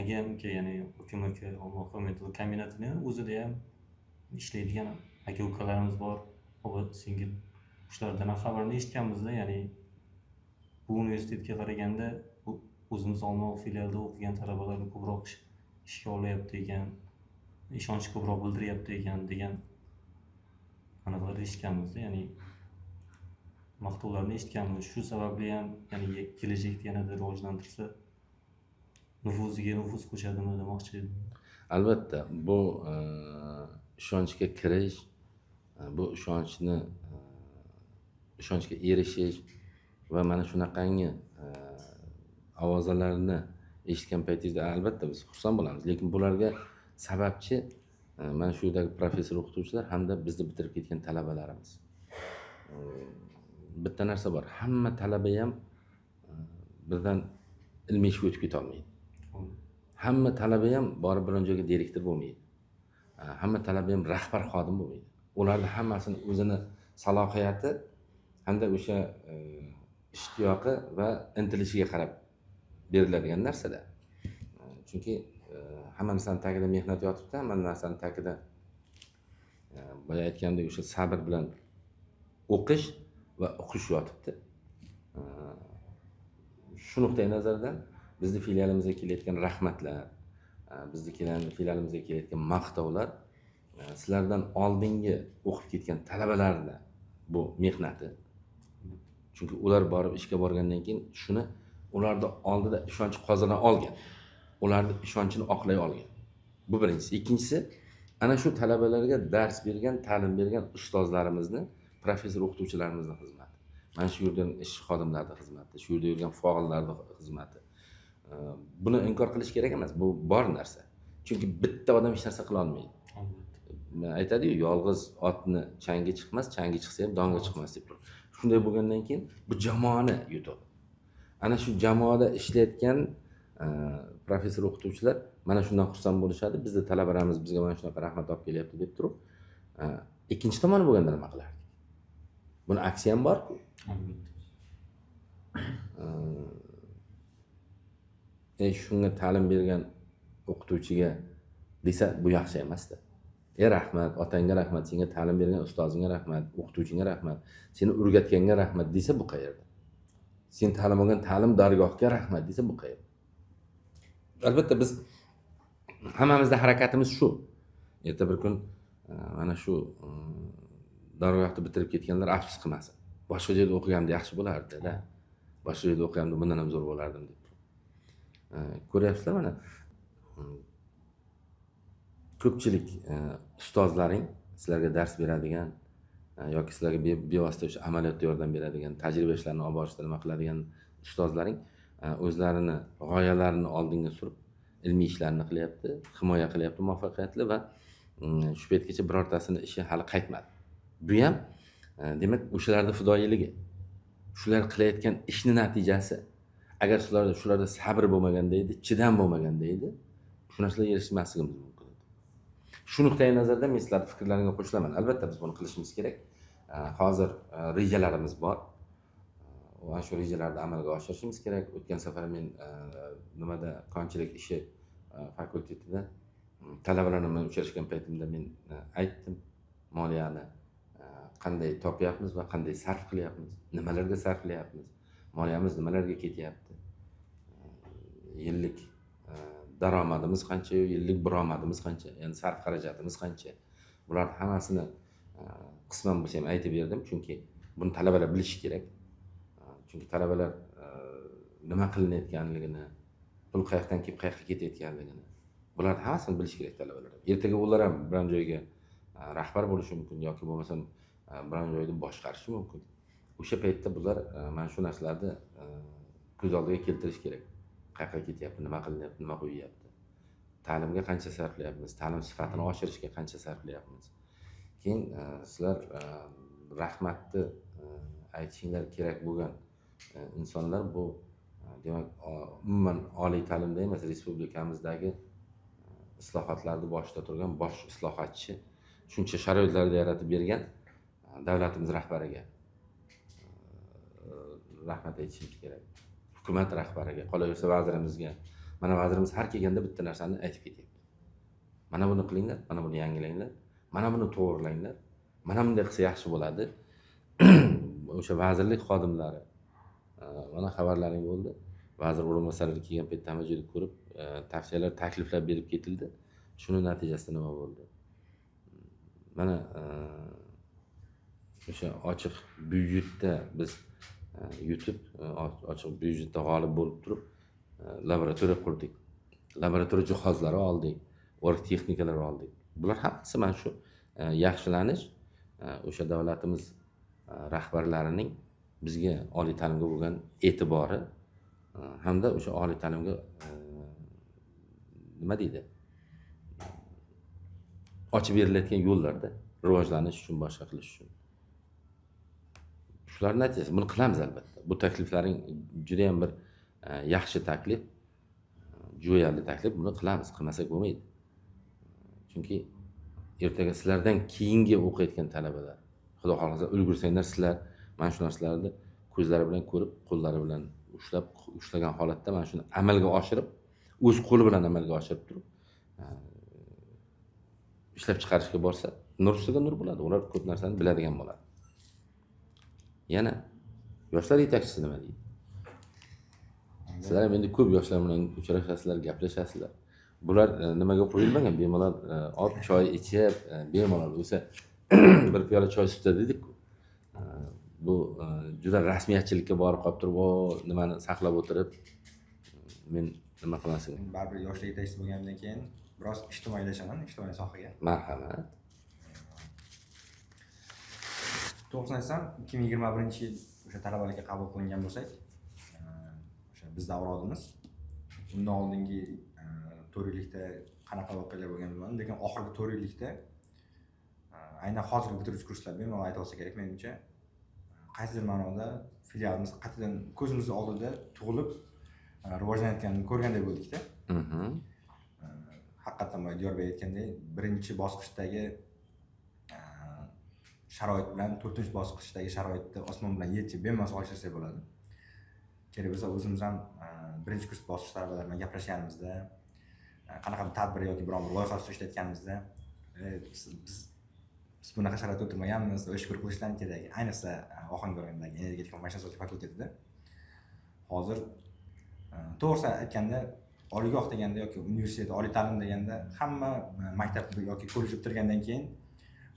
S2: Agamga, ya'ni hukumatga, kombinatini o'zida ham ishlaydigan aka-ukalarimiz bor, opa-singil. Shulardan ham xabarni eshitganmizda, ya'ni bu universitetga qaraganda o'zimiz Olmaliq filialida o'qigan talabalarni ko'proq ishga olyapti ekan, ishonch ko'proq bildiryapti ekan degan aniqlar eshitganmizda, ya'ni maqtovlarni eshitganmiz. Shu sababli ham, ya'ni kelajakda yanada rivojlantirsa nufuziga nufuz qo'shadimi demoqchi edim.
S1: Albatta bu ishonchga kirish, bu ishonchga erishish va mana shunaqangi ovozalarni eshitgan paytingizda albatta biz xursand bo'lamiz, lekin bularga sababchi mana shu yerdagi professor o'qituvchilar hamda bizni bitirib ketgan talabalarimiz. Bitta narsa bor, hamma talaba ham birdan ilmiy ishga o'tib keta olmaydi. Hamma talaba ham borib biron joyga direktor bo'lmaydi. Hamma talaba ham rahbar xodim bo'lmaydi. Ularning hammasini o'zini salohiyati hamda o'sha ishtiyoqi va intilishiga qarab beriladigan narsa-da. Chunki hamma narsaning tagida mehnat yotibdi, hamma narsaning tagida boya aytgandek o'sha sabr bilan o'qish va o'qish yotibdi. Shu nuqtai nazardan bizni filialimizga kelayotgan rahmatlar, bizni filialimizga kelayotgan maqtovlar sizlardan oldingi o'qib ketgan talabalarning bu mehnati. Chunki ular borib ishga borgandan keyin shuni ularda oldida ishonch qozona olgan. Ularning ishonchini oqlay olgan. Bu birinchisi. Ikkinchisi, ana shu talabalarga dars bergan, ta'lim bergan ustozlarimizni, professor o'qituvchilarimizning xizmati. Mana shu yerdan ish xodimlarining xizmati, shu yerda yurgan faollarning xizmati. Buni inkor qilish kerak emas, bu bor narsa. Chunki bitta odam hech narsa qila olmaydi. Aytadi-yu, yolg'iz otni changi chiqmas, changi chiqsa ham donga chiqmas deb. Shunday bo'lgandan keyin bu jamoani yutadi. Ana shu jamoada ishlayotgan professor o'qituvchilar mana shundan xursand bo'lishadi. Bizning talabalarimiz bizga mana shunaqa rahmat olib kelyapti deb turib, ikkinchi tomoni bo'lganda nima qilardik? Buni aksi ham bor-ku. Shunga ta'lim bergan o'qituvchiga desa bu yaxshi emas-da. Rahmat, otangga rahmat, senga ta'lim bergan ustozingga rahmat, o'qituvchingga rahmat, seni o'rgatganga rahmat desa bu qayerda? Sen ta'lim olgan ta'lim dargohiga rahmat desa bu qayerda? Albatta biz hammamizda harakatimiz shu. Erta bir kun mana shu dargohni bitirib ketganlar afsus qilmasin. Boshqa joyda o'qiganimda yaxshi bo'lardi-da. Boshqa joyda o'qiganimda bundan ham zo'r bo'lardim deb. Ko'ryapsizlar mana ko'pchilik ustozlaring sizlarga dars beradigan yoki sizlarga bevosita o'sha amaliyotda yordam beradigan, tajriba ishlarini olib borishda nima qiladigan ustozlaring o'zlarini g'oyalarini oldinga surib ilmiy ishlarni qilyapti, himoya qilyapti muvaffaqiyatli va shu paytgacha birortasini ishi hali qaytmadi. Bu ham demak o'shalarning fidoyiligi. Shular qilayotgan ishning natijasi. Agar shularda sabr bo'lmaganda edi, chidam bo'lmaganda edi, shu narsalarga erishmasligimiz mumkin edi. Shu nuqtai nazardan men sizlarning fikrlaringizga qo'shilaman. Albatta biz buni qilishimiz kerak. Hozir rejalarimiz bor. Va shu rejalarni amalga oshirishimiz kerak. O'tgan safar men nimada konchilik ishi fakultetida talabalar bilan uchrashgan paytimda men aytdim, moliyani qanday topyapmiz va qanday sarf qilyapmiz, nimalarga sarflayapmiz, moliyamiz nimalarga ketyapti, yillik daromadimiz qancha, yillik buromadimiz qancha, ya'ni sarf xarajatimiz qancha. Bularning hammasini qisman bo'lsa ham aytib berdim, chunki buni talabalar bilishi kerak. Chunki talabalar nima qilinayotganligini, pul qayoqdan kelib qayoqqa ketayotganligini, bularning hammasini bilishi kerak talabalar. Ertaga ular ham biron joyga rahbar bo'lishi mumkin yoki bo'lmasa biron joyda boshqarishi mumkin. O'sha paytda bular mana shu narsalarni ko'z oldiga keltirish kerak. Qayerga ketyapti, nima qilinyapti, nima qo'yyapti. Ta'limga qancha sarflayapmiz, ta'lim sifatini oshirishga qancha sarflayapmiz. Keyin sizlar rahmatni aytishinglar kerak bo'lgan insonlar bu demak umuman oliy ta'limda emas, respublikamizdagi islohotlarni boshida turgan bosh islohotchi, shuncha sharoitlarni yaratib bergan davlatimiz rahbariga rahmat aytishimiz kerak. Hukumat rahbariga, qolaversa vazirimizga. Mana vazirimiz har kelganda bitta narsani aytib ketyapti. Mana buni qilinglar, mana buni yangilanglar, mana buni to'g'rilanglar. Mana bunday qilsa yaxshi bo'ladi. O'sha vazirlik xodimlari mana xabarlaring bo'ldi. Vazir o'rinbosarlari kelgan paytda hamma joyni ko'rib, tavsiyalar, takliflar berib ketildi. Shuni natijasida nima bo'ldi? Mana o'sha ochiq byudjetda biz yutib, ochiq byudjetda g'olib bo'lib turib, laboratoriya qurdik. Laboratoriya jihozlari oldik, org texnikalar oldik. Bular hammasi mana shu yaxshilanish o'sha davlatimiz rahbarlarining bizga oliy ta'limga bo'lgan e'tibori hamda o'sha oliy ta'limga nima deydi? Ochib berilayotgan yo'llarda rivojlanish uchun, boshqa qilish uchun. Shular natijasi. Buni qilamiz albatta. Bu takliflaring juda ham bir yaxshi taklif, jo'yali taklif. Buni qilamiz, qilmasak bo'lmaydi. Chunki ertaga sizlardan keyingi o'qiyotgan talabalar, xudo xolasa ulgursanglar, sizlar mana shu narsalarni ko'zlari bilan ko'rib, qo'llari bilan ushlagan holatda mana shuni amalga oshirib, o'z qo'li bilan amalga oshirib turib ishlab chiqarishga borsa, nur ustiga nur bo'ladi. Ular ko'p narsani biladigan bo'ladi. Yana yoshlar yetakchisi nima deydi? Sizlar ham endi ko'p yoshlar bilan uchrashasizlar, gaplashasizlar. Bular nimaga qo'yilmagan? Bemalol olib choy ichib, bemalol o'sha bir piyola choy sutadi dedik-ku. Bu juda rasmiyatchilikka borib qolib turib, nimani saqlab o'tirib, men nima qilmasin.
S3: Baribir yoshlar yetakchisi bo'lgandan keyin biroz ijtimoiylashaman, ijtimoiy sohaga.
S1: Marhamat.
S3: To'g'risini aytsam, 2021-yil o'sha talabalarga qabul qilingan bo'lsak, o'sha biz davrodimiz undan oldingi 4 yillikda qanaqa voqealar bo'lgan bilmadim, lekin oxirgi 4 yillikda aynan hozirgi bitiruvchi kurslarda bemalol aytib olsa kerak, menimcha qaysidir ma'noda filialimiz qaytadan ko'zimiz oldida tug'ilib rivojlanayotganini ko'rgandek bo'ldikda. Haqiqatan Diyorbek aytgandek, birinchi bosqichdagi sharoit bilan 4-bosqichdagi sharoitni osmon bilan yechib bemalol solishtirsak bo'ladi. Kerak bo'lsa o'zimiz ham birinchi kurs bosqich talabalari bilan gaplashganimizda, qanaqa bir tadbir yoki biron bir loyiha ustida ishlayotganimizda biz bunaqa sharoitda o'tirmaganmiz, shukur qilishlarimiz kerak. Ayniqsa Ohangaron'dagi energetika va mashina fakultetida hozir to'g'risi aytganda oliygoh deganda yoki universitet, oliy ta'lim deganda hamma maktab yoki kollej bitirgandan keyin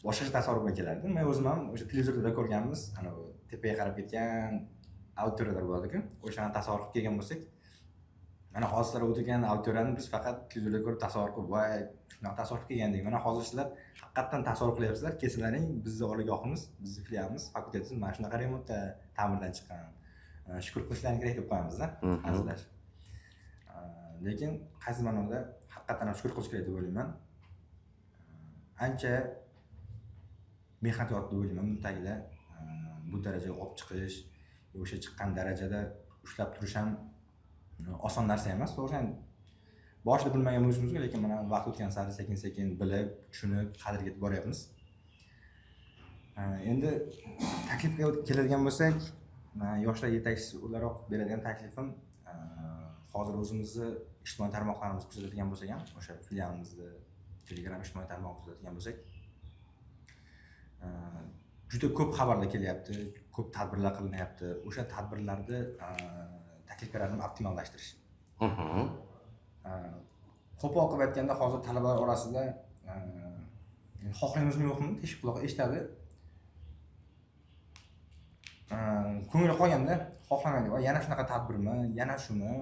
S3: boshqacha tasavvurga kelardi. Men o'zim ham o'sha televizorda ko'rganmiz, ana bu tepaga qarab ketgan auditoriyalar bo'ladi-ku. O'shani tasavvur qilib kelgan bo'lsak, mana hozirlar o'tirgan auditoriyani biz faqat televizorda ko'rib tasavvur qilib, voy, shunaqa tasavvur qilib kelgandik. Mana hozir sizlar haqiqatan tasavvur qilyapsizlar. Kelsalaring, bizning oliygohimiz, bizning filialimiz, fakultetimiz mana shunaqa remontda ta'mirdan chiqqan. Shukur qilishlaring kerak deb qo'yamiz-da, azizlar. Lekin qaysi ma'noda haqiqatan ham shukur qilish kerak deb o'ylayman. Ancha mehnat yotdi deb o'ylayman. Buni tagida bu darajaga olib chiqish, o'sha chiqqan darajada ushlab turish ham oson narsa emas. To'g'ri, boshida bilmagan bo'lishimizga, lekin mana vaqt o'tgan sari sekin-sekin bilib, tushunib, qadriga yetib boryapmiz. Endi taklifga keladigan bo'lsak, yoshlar yetakchisi o'laroq beradigan taklifim hozir o'zimizni ijtimoiy tarmoqlarimizni kuzatadigan bo'lsak ham, o'sha filialimizni Telegram ijtimoiy tarmog'ini kuzatadigan bo'lsak, juda ko'p xabarlar kelyapti, ko'p tadbirlar qilinyapti. O'sha tadbirlarni takliflarni optimallashtirish. Qo'pol qilib aytganda, hozir talabalar orasida xohlaymizmi yo'qmi, teshik quloq eshitadi. Ko'ngli qolganda, xohlamaydi. Yana shunaqa tadbirmi, yana shumi,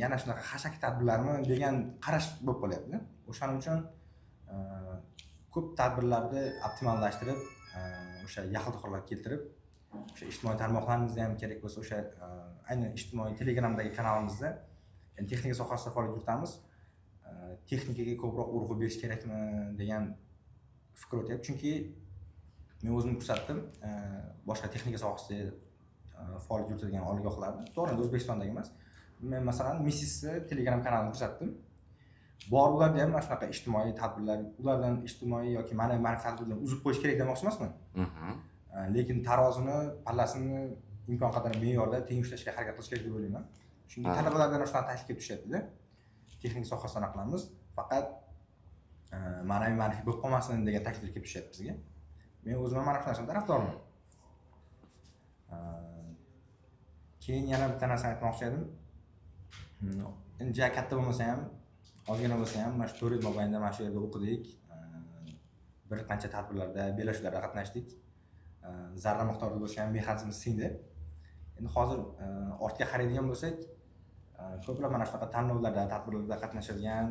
S3: yana shunaqa xashak tadbirlarmi degan qarash bo'lib qolyapti. O'shaning uchun ko'p tadbirlarni optimallashtirib, o'sha yaxlitoqlarga keltirib, o'sha ijtimoiy tarmoqlarimizda ham kerak bo'lsa, o'sha aynan ijtimoiy Telegramdagi kanalimizda texnika sohasida faoliyat yuritamiz. Texnikaga ko'proq urg'u berish kerakmi degan fikr o'tyapti. Chunki men o'zimni ko'rsatdim boshqa texnika sohasida faoliyat yuritadigan oliygohlarda, to'g'ri O'zbekistondagi emas. Men masalan Missisni Telegram kanalini ko'rsatdim. Bor ularda ham mana shunaqa ijtimoiy tadbirlar, ulardan ijtimoiy yoki ma'naviy tadbirlarni uzib qo'yish kerak demoqchi emasman. Lekin tarozini, pallasini imkon qadar me'yorda teng ushlashga harakat qilish kerak deb o'ylayman. Chunki talabalardan shunaqa taklif kelib tushyapti-da. Texnik sohasidan qilamiz, faqat ma'naviy bo'lib qolmasin degan takliflar kelib tushyapti bizga. Men o'zim ham mana shu narsadan tarafdorman. Keyin yana bitta narsani aytmoqchi edim. Endi juda katta bo'lmasa ham, ozgina bo'lsa ham mana shu 4 yil mobaynida mana shu yerda o'qidik. Bir qancha tadbirlarda, bellashuvlarda qatnashdik. Zarra miqdorida bo'lsa ham mehnatimiz singdi. Endi hozir ortga qaraydigan bo'lsak, ko'plab mana shunaqa tanlovlarda, tadbirlarda qatnashadigan,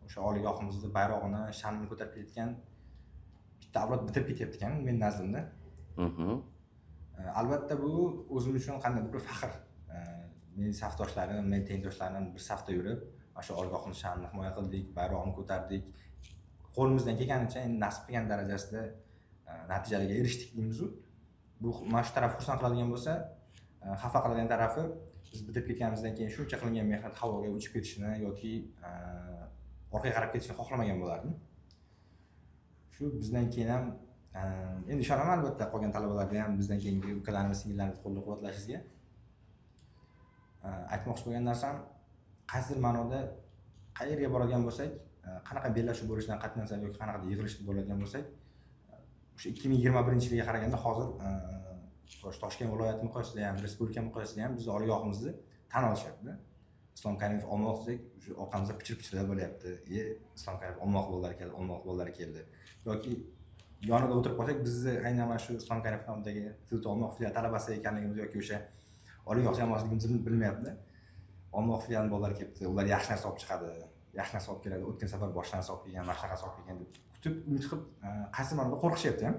S3: o'sha oliygohimizni bayrog'ini, sha'nini ko'tarib ketgan bitta avlod bitirib ketyapti ekan men nazdimda. Albatta bu o'zim uchun qandaydir bir faxr. Mening safdoshlarim, men tengdoshlarim bir safda yurib, mana shu oliygohni sha'nini himoya qildik, bayrog'ini ko'tardik. Qo'limizdan kelganicha nasib qilgan darajasida natijalarga erishdik deymiz-ku. Bu mana shu taraf xursand qiladigan bo'lsa, xafa qiladigan tarafi biz bitirib ketganimizdan keyin shuncha qilingan mehnat havoga uchib ketishini yoki orqaga qarab ketishni xohlamagan bo'lardim. Shu bizdan keyin ham endi ishonaman albatta qolgan talabalarga ham bizdan keyingi ukalarimiz, singillarimiz qo'llab-quvvatlashingizga. Aytmoqchi bo'lgan narsam, qaysidir ma'noda qayerga boradigan bo'lsak, qanaqa bellashuv bo'lishidan qat'iy nazar yoki qanaqa yig'ilish bo'ladigan bo'lsak, o'sha 2021-yilga qaraganda hozir Toshkent viloyati miqyosida ham, respublika miqyosida ham bizni oliygohimizni tan olishyapti. Islom Karimov Olmoq desak, shu orqamizda pichir-pichirlar bo'lyapti. Islom Karimov Olmoq bo'llari keldi. Yoki yonida o'tirib qolsak, bizni aynan mana shu Islom Karimov nomidagi Tilto Olmoq filiali talabasi ekanligimiz yoki o'sha oliygoh jamoatligimizni bilmayapti. Olmoq filiali bolalari kelibdi, ular yaxshi narsa olib chiqadi, yaxshi narsa olib keladi. O'tgan safar boshqa narsa olib kelgan, mana shunaqa olib kelgan deb kutib, umid qilib, qaysi ma'noda qo'rqishyapti ham.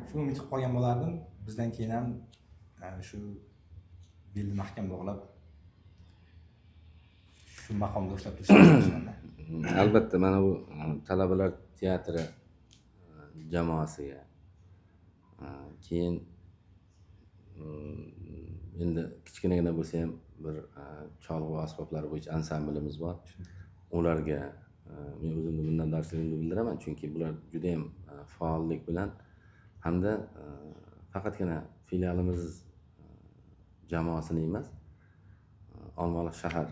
S3: Shu umid qilib qolgan bo'lardim. Bizdan keyin ham shu belni mahkam bog'lab shu maqomda ushlab turishni
S1: albatta mana bu talabalar teatri jamoasiga keyin endi kichkinagina bo'lsa ham bir cholg'u asboblari bo'yicha ansamblimiz bor. Ularga men o'zimni minnatdorchiligimni bildiraman, chunki bular juda ham faollik bilan hamda faqatgina filialimiz jamoasini emas, Olmaliq shahar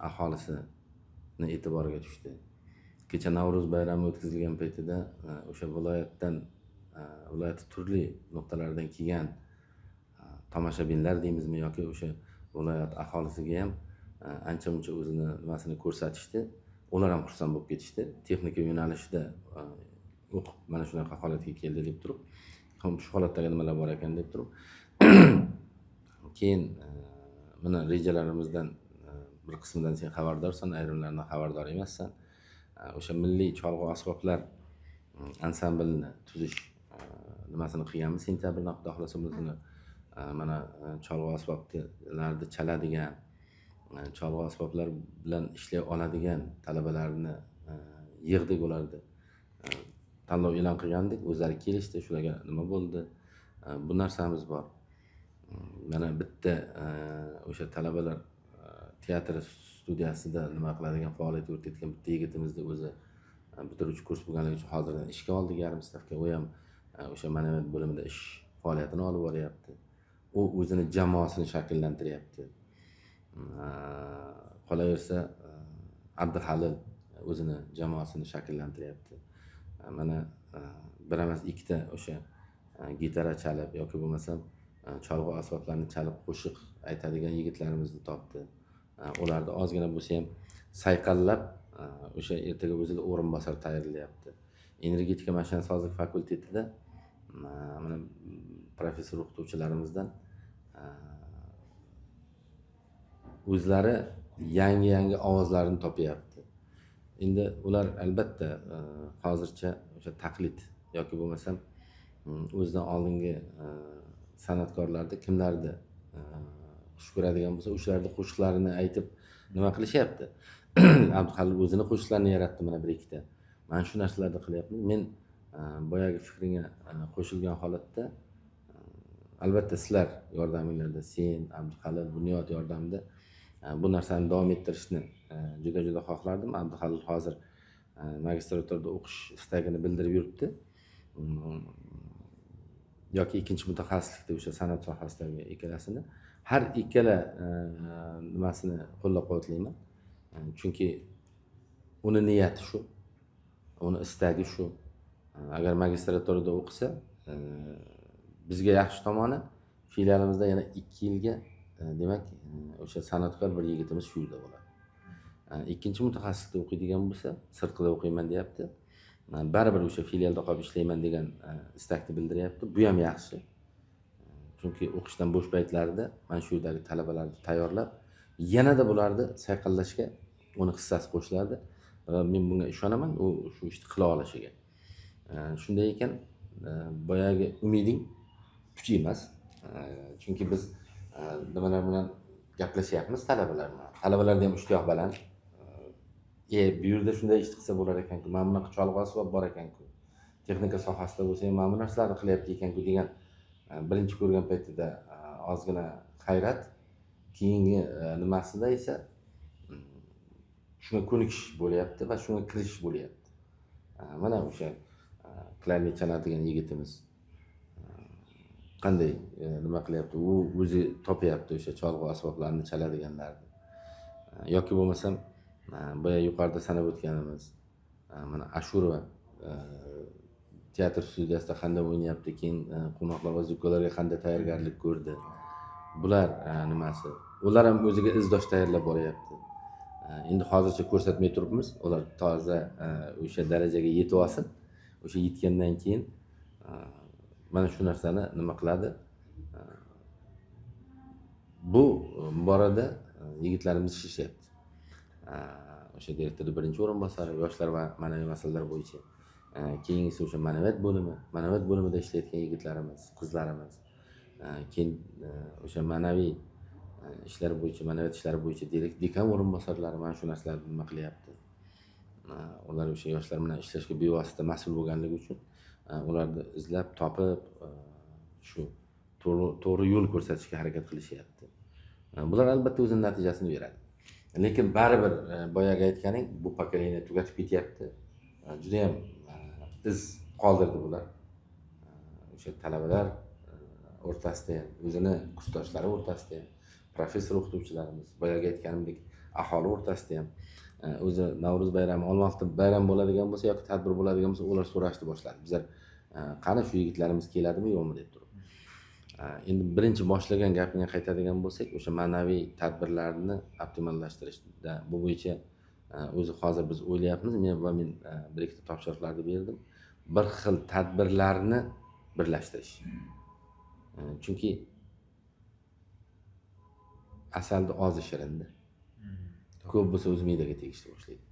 S1: aholisini e'tiboriga tushdi. Kecha Navro'z bayrami o'tkazilgan paytida o'sha viloyat turli nuqtalaridan kelgan tomoshabinlar deymizmi yoki o'sha viloyat aholisiga ham ancha-muncha o'zini nimasini ko'rsatishdi. Ular ham xursand bo'lib ketishdi. Texnika yo'nalishida o'qib mana shunaqa holatga keldi deb turib, shu holatdagi nimalar bor ekan deb turib, keyin mana rejalarimizdan bir qismidan sen xabardorsan, ayrimlaridan xabardor emassan. O'sha milliy cholg'u asboblar ansamblini tuzish nimasini qilganmiz. Sentyabrdan xudo xolasa bizni mana cholg'u asboblarni chaladigan, cholg'u asboblar bilan ishlay oladigan talabalarni yig'dik ularni. Tanlov e'lon qilgandik, o'zlari kelishdi, shularga nima bo'ldi? Bu narsamiz bor. Mana bitta o'sha talabalar teatr studiyasida nima qiladigan faoliyat yuritayotgan bitta yigitimizni o'zi bitiruvchi kurs bo'lganligi uchun hozirdan ishga oldik, yarim stavka. U ham o'sha ma'naviyat bo'limida ish faoliyatini olib boryapti. U o'zini jamoasini shakllantiryapti. Qolaversa Abduhalil o'zini jamoasini shakllantiryapti. Mana bir emas ikkita o'sha gitara chalib yoki bo'lmasa cholg'u asboblarni chalib qo'shiq aytadigan yigitlarimizni topdi. Ularni ozgina bo'lsa ham sayqallab o'sha ertaga o'zida o'rinbosar tayyorlayapti. Energetika mashinasozlik fakultetida mana professor o'qituvchilarimizdan o'zlari yangi ovozlarni topyapti. Endi ular albatta hozircha o'sha taqlid yoki bo'lmasa o'zidan oldingi san'atkorlarda kimlarni xush ko'radigan bo'lsa, o'shalarning qo'shiqlarini aytib nima qilishyapti. Abduhalil o'zini qo'shiqlarini yaratdi mana bir ikkita. Men shu narsalarni qilyapman. Men boyagi fikringga qo'shilgan holatda albatta sizlar yordaminglarda, sen, Abduhalil, Bunyod yordamida bu narsani davom ettirishni juda xohlardim. Abduhalil hozir magistraturada o'qish istagini bildirib yuribdi. Yoki ikkinchi mutaxassislikda o'sha san'at sohasidagi ikkalasini har ikkala nimasini qo'llab-quvvatlayman. Chunki uni niyati shu, uni istagi shu. Agar magistraturada o'qisa, bizga yaxshi tomoni filialimizda yana 2 yilga demak o'sha san'atkor bir yigitimiz shu yerda bo'ladi. Ikkinchi mutaxassislikda o'qiydigan bo'lsa, sirtqida o'qiyman deyapti. Baribir o'sha filialda qolib ishlayman degan istakni bildiryapti. Bu ham yaxshi. Chunki o'qishdan bo'sh paytlarida mana shu yerdagi talabalarni tayyorlab, yanada bularni sayqallashga uni hissasi qo'shilardi. Va men bunga ishonaman, u shu ishni qila olishiga. Shunday ekan, boyagi umiding kuch emas. Chunki biz nimalar bilan gaplashyapmiz talabalar bilan. Talabalarda ham ishtiyoq baland. Bu yerda shunday ish qilsa bo'lar ekan-ku, mana bunaqa cholg'u asbob bor ekan-ku. Texnika sohasida bo'lsa ham mana bu narsalarni qilyapti ekan-ku degan birinchi ko'rgan paytida ozgina hayrat, keyingi nimasida esa shunga ko'nikish bo'lyapti va shunga kirish bo'lyapti. Mana o'sha klarnet chaladigan yigitimiz qanday nima qilyapti, u o'zi topyapti o'sha cholg'u asboblarni chaladiganlarni. Yoki bo'lmasam boya yuqorida sanab o'tganimiz mana Ashurova teatr studiyasida qanday o'ynayapti, keyin qo'noqlar va zukkolarga qanday tayyorgarlik ko'rdi. Bular nimasi? Ular ham o'ziga izdosh tayyorlab boryapti. Endi hozircha ko'rsatmay turibmiz. Ular toza o'sha darajaga yetib olsin. O'sha yetgandan keyin mana shu narsani nima qiladi? Bu borada yigitlarimiz ishlashyapti. O'sha direktorning birinchi o'rinbosari, yoshlar va ma'naviy masalalar bo'yicha. Keyingisi o'sha ma'naviyat bo'limida ishlayotgan yigitlarimiz, qizlarimiz. Keyin o'sha ma'naviy ishlar bo'yicha, ma'naviyat ishlari bo'yicha dekan o'rinbosarlari mana shu narsalarni nima qilyapti. Ular o'sha yoshlar bilan ishlashga bevosita mas'ul bo'lganligi uchun ularni izlab, topib, shu to'g'ri yo'l ko'rsatishga harakat qilishyapti. Bular albatta o'zining natijasini beradi. Lekin baribir boyagi aytganing bu pokoleniya tugatib ketyapti. Juda ham iz qoldirdi bular. O'sha talabalar o'rtasida ham, o'zini kursdoshlari o'rtasida ham, professor o'qituvchilarimiz, boyagi aytganimdek aholi o'rtasida ham o'zi Navro'z bayrami, Olmaliqda bayram bo'ladigan bo'lsa yoki tadbir bo'ladigan bo'lsa, ular so'rashni boshladi. Bizlar qani shu yigitlarimiz keladimi, yo'qmi deb turib. Endi birinchi boshlagan gapimga qaytadigan bo'lsak, o'sha ma'naviy tadbirlarni optimallashtirishda bu bo'yicha o'zi hozir biz o'ylayapmiz. Men bir ikkita topshiriqlarni berdim. Bir xil tadbirlarni birlashtirish. Chunki asalda ozi shirinda. Ko'p bo'lsa o'z me'daga tegishli boshlaydi.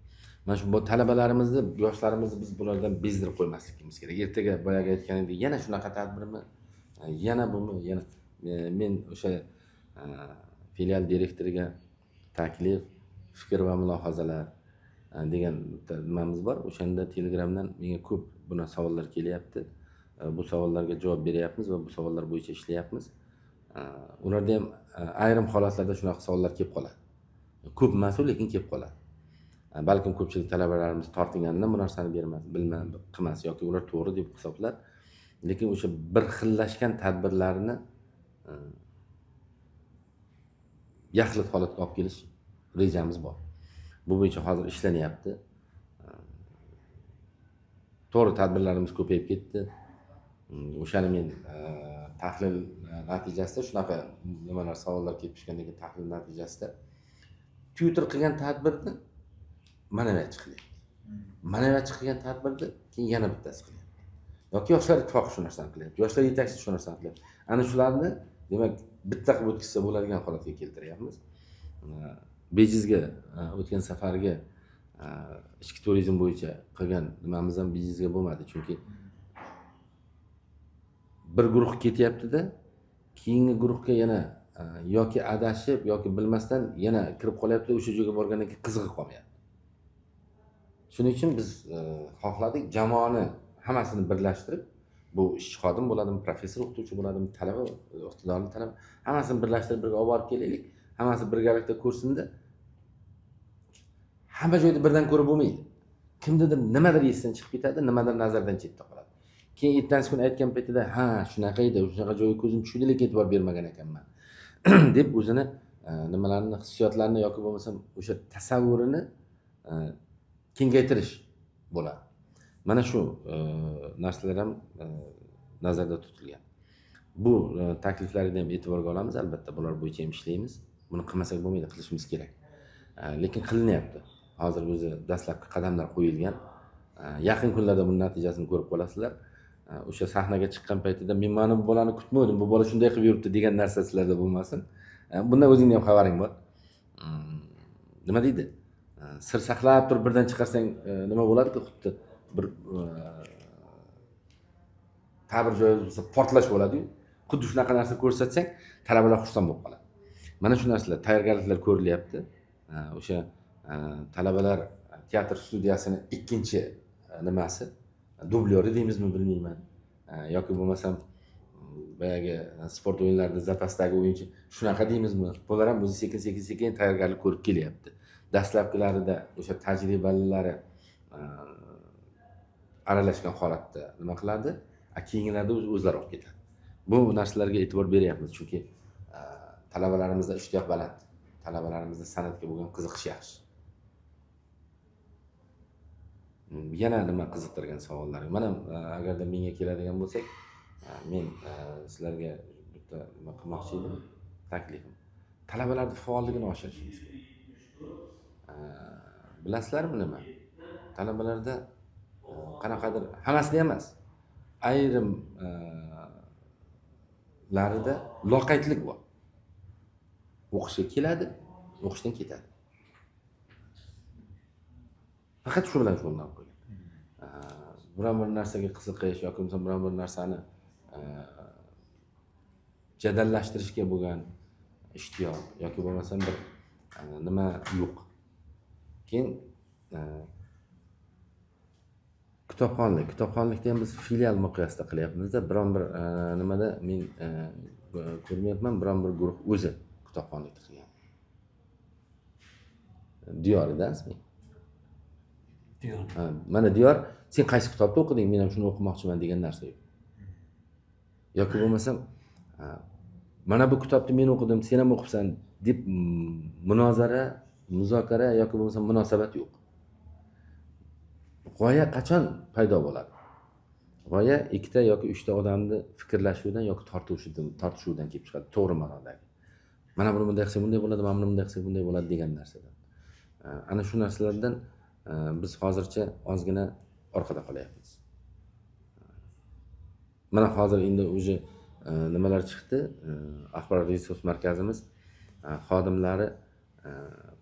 S1: Mana shu talabalarimizni, yoshlarimizni biz bulardan bezdirib qo'ymasligimiz kerak. Ertaga boyagi aytganimdek yana shunaqa tadbirmi? Yana buni, yana men o'sha filial direktoriga taklif, fikr va mulohazalar degan nimamiz bor. O'shanda Telegramdan menga ko'p buna savollar kelyapti. Bu savollarga javob beryapmiz va bu savollar bo'yicha ishlayapmiz. Ularda ham ayrim holatlarda shunaqa savollar kelib qoladi. Ko'p emas, lekin kelib qoladi. Balkim ko'pchilik talabalarimiz tortinganidan bu narsani qilmas yoki ular to'g'ri deb hisoblar. Lekin o'sha bir xillashgan tadbirlarni yaxlit holatga olib kelish rejamiz bor. Bu bo'yicha hozir ishlanyapti. To'g'ri tadbirlarimiz ko'payib ketdi. O'shani men tahlil natijasida shunaqa nimalar savollar kelib tushgandan keyin tahlil natijasida Twitter qilgan tadbirni ma'naviyatchi qilyapti. Ma'naviyatchi qilgan tadbirni keyin yana bittasi qilyapti. Yoki yoshlar ittifoqi shu narsani qilyapti. Yoshlar yetakchisi shu narsani qilyapti. Ana shularni demak bitta qilib o'tkazsa bo'ladigan holatga keltiryapmiz. Bejizga o'tgan safarga ichki turizm bo'yicha qilgan nimamiz ham bejizga bo'lmadi. Chunki bir guruh ketyapti-da, keyingi guruhga yana yoki adashib yoki bilmasdan yana kirib qolyapti, o'sha joyga borgandan keyin qizig'i qolmayapti. Shuning uchun biz xohladik jamoani hammasini birlashtirib, bu ishchi xodim bo'ladimi, professor o'qituvchi bo'ladimi, talaba, iqtidorli talaba, hammasini birlashtirib birga olib borib kelaylik. Hammasi birgalikda ko'rsinda. Hamma joyda birdan ko'rib bo'lmaydi. Kimnidir nimadir esidan chiqib ketadi, nimadir nazardan chetda qoladi. Keyin ertasi kun aytgan paytida, ha, shunaqa edi, shunaqa joyga ko'zim tushdi, lekin e'tibor bermagan ekanman deb o'zini nimalarni, hissiyotlarni yoki bo'lmasam o'sha tasavvurini kengaytirish bo'ladi. Mana shu narsalar ham nazarda tutilgan. Bu takliflarni ham e'tiborga olamiz, albatta bular bo'yicha ham ishlaymiz. Buni qilmasak bo'lmaydi, qilishimiz kerak. Lekin qilinyapti. Hozir o'zi dastlabki qadamlar qo'yilgan. Yaqin kunlarda buning natijasini ko'rib qolasizlar. O'sha sahnaga chiqqan paytida men mana bu bolani kutmadim, bu bola shunday qilib yuribdi degan narsa sizlarda bo'lmasin. Bundan o'zingni ham xabaring bor. Nima deydi? Sir saqlab turib birdan chiqarsang nima bo'ladi-ku, xuddi bir ta'bir joyida portlash bo'ladi-yu. Xuddi shunaqa narsa ko'rsatsang, talabalar xursand bo'lib qoladi. Mana shu narsalar, tayyorgarliklar ko'rilyapti. O'sha talabalar teatr studiyasining ikkinchi nimasi, dublyori deymizmi bilmayman. Yoki bo'lmasam boyagi sport o'yinlarida zapasdagi o'yinchi shunaqa deymizmi? Bular ham o'zi sekin tayyorgarlik ko'rib kelyapti. Dastlabkilarida o'sha tajribalilari aralashgan holatda nima qiladi, keyingilarda o'zlari olib ketadi. Bu narsalarga e'tibor beryapmiz, chunki talabalarimizda ishtiyoq baland, talabalarimizda san'atga bo'lgan qiziqish yaxshi. Yana nima qiziqtirgan savollar? Mana agarda menga keladigan bo'lsak, men sizlarga bitta nima qilmoqchi edim, taklifim. Talabalarning faolligini oshirishimiz kerak. Bilasizlarmi nima? Talabalarda qanaqadir, hammasida emas, ayrim larida loqaydlik bor. O'qishga keladi, o'qishdan ketadi. Faqat shu bilan shug'ullanib qo'ygan. Biron bir narsaga qiziqish yoki bo'lmasa biron bir narsani jadallashtirishga bo'lgan ishtiyoq yoki bo'lmasam bir nima yo'q. Keyin kitobxonlikda ham biz filial miqyosida qilyapmiz-da, biron bir nimada men ko'rmayapman, biron bir guruh o'zi kitobxonlikda qilgan. Diyorida ismi.
S2: Diyor.
S1: Mana Diyor, sen qaysi kitobda o'qiding? Men ham shuni o'qimoqchiman degan narsa yo'q. Yoki bo'lmasam mana bu kitobni men o'qidim, sen ham o'qibsan deb muzokara yoki bo'lmasam munosabat yo'q. G'oya qachon paydo bo'ladi? G'oya ikkita yoki uchta odamni fikrlashuvidan yoki tortishuvdan kelib chiqadi, to'g'ri ma'nodagi. Mana buni bunday qilsak bunday bo'ladi, mana buni bunday qilsak bunday bo'ladi degan narsadan. Ana shu narsalardan biz hozircha ozgina orqada qolyapmiz. Mana hozir endi o'zi nimalar chiqdi? Axborot resurs markazimiz xodimlari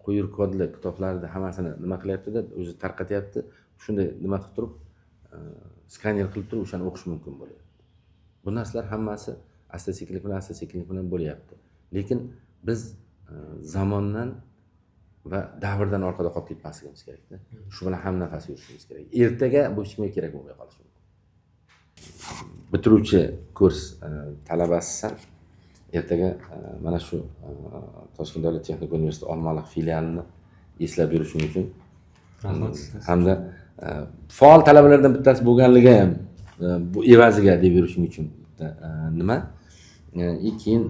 S1: qo'yir kodli kitoblarni hammasini nima qilyapti-da, o'zi tarqatyapti. Shunday nima qilib turib, skaner qilib turib o'shani o'qish mumkin bo'lyapti. Bu narsalar hammasi asta-sekinlik bilan bo'lyapti. Lekin biz zamondan va davrdan orqada qolib ketmasligimiz kerak-da. Shu bilan ham nafas yurishimiz kerak. Ertaga bu hech kimga kerak bo'lmay qolishi mumkin. Bitiruvchi kurs talabasisan ertaga mana shu Toshkent davlat texnika universiteti Olmaliq filialini eslab yurishing uchun hamda faol talabalardan bittasi bo'lganligi ham bu evaziga deb yurishing uchun nima? Keyin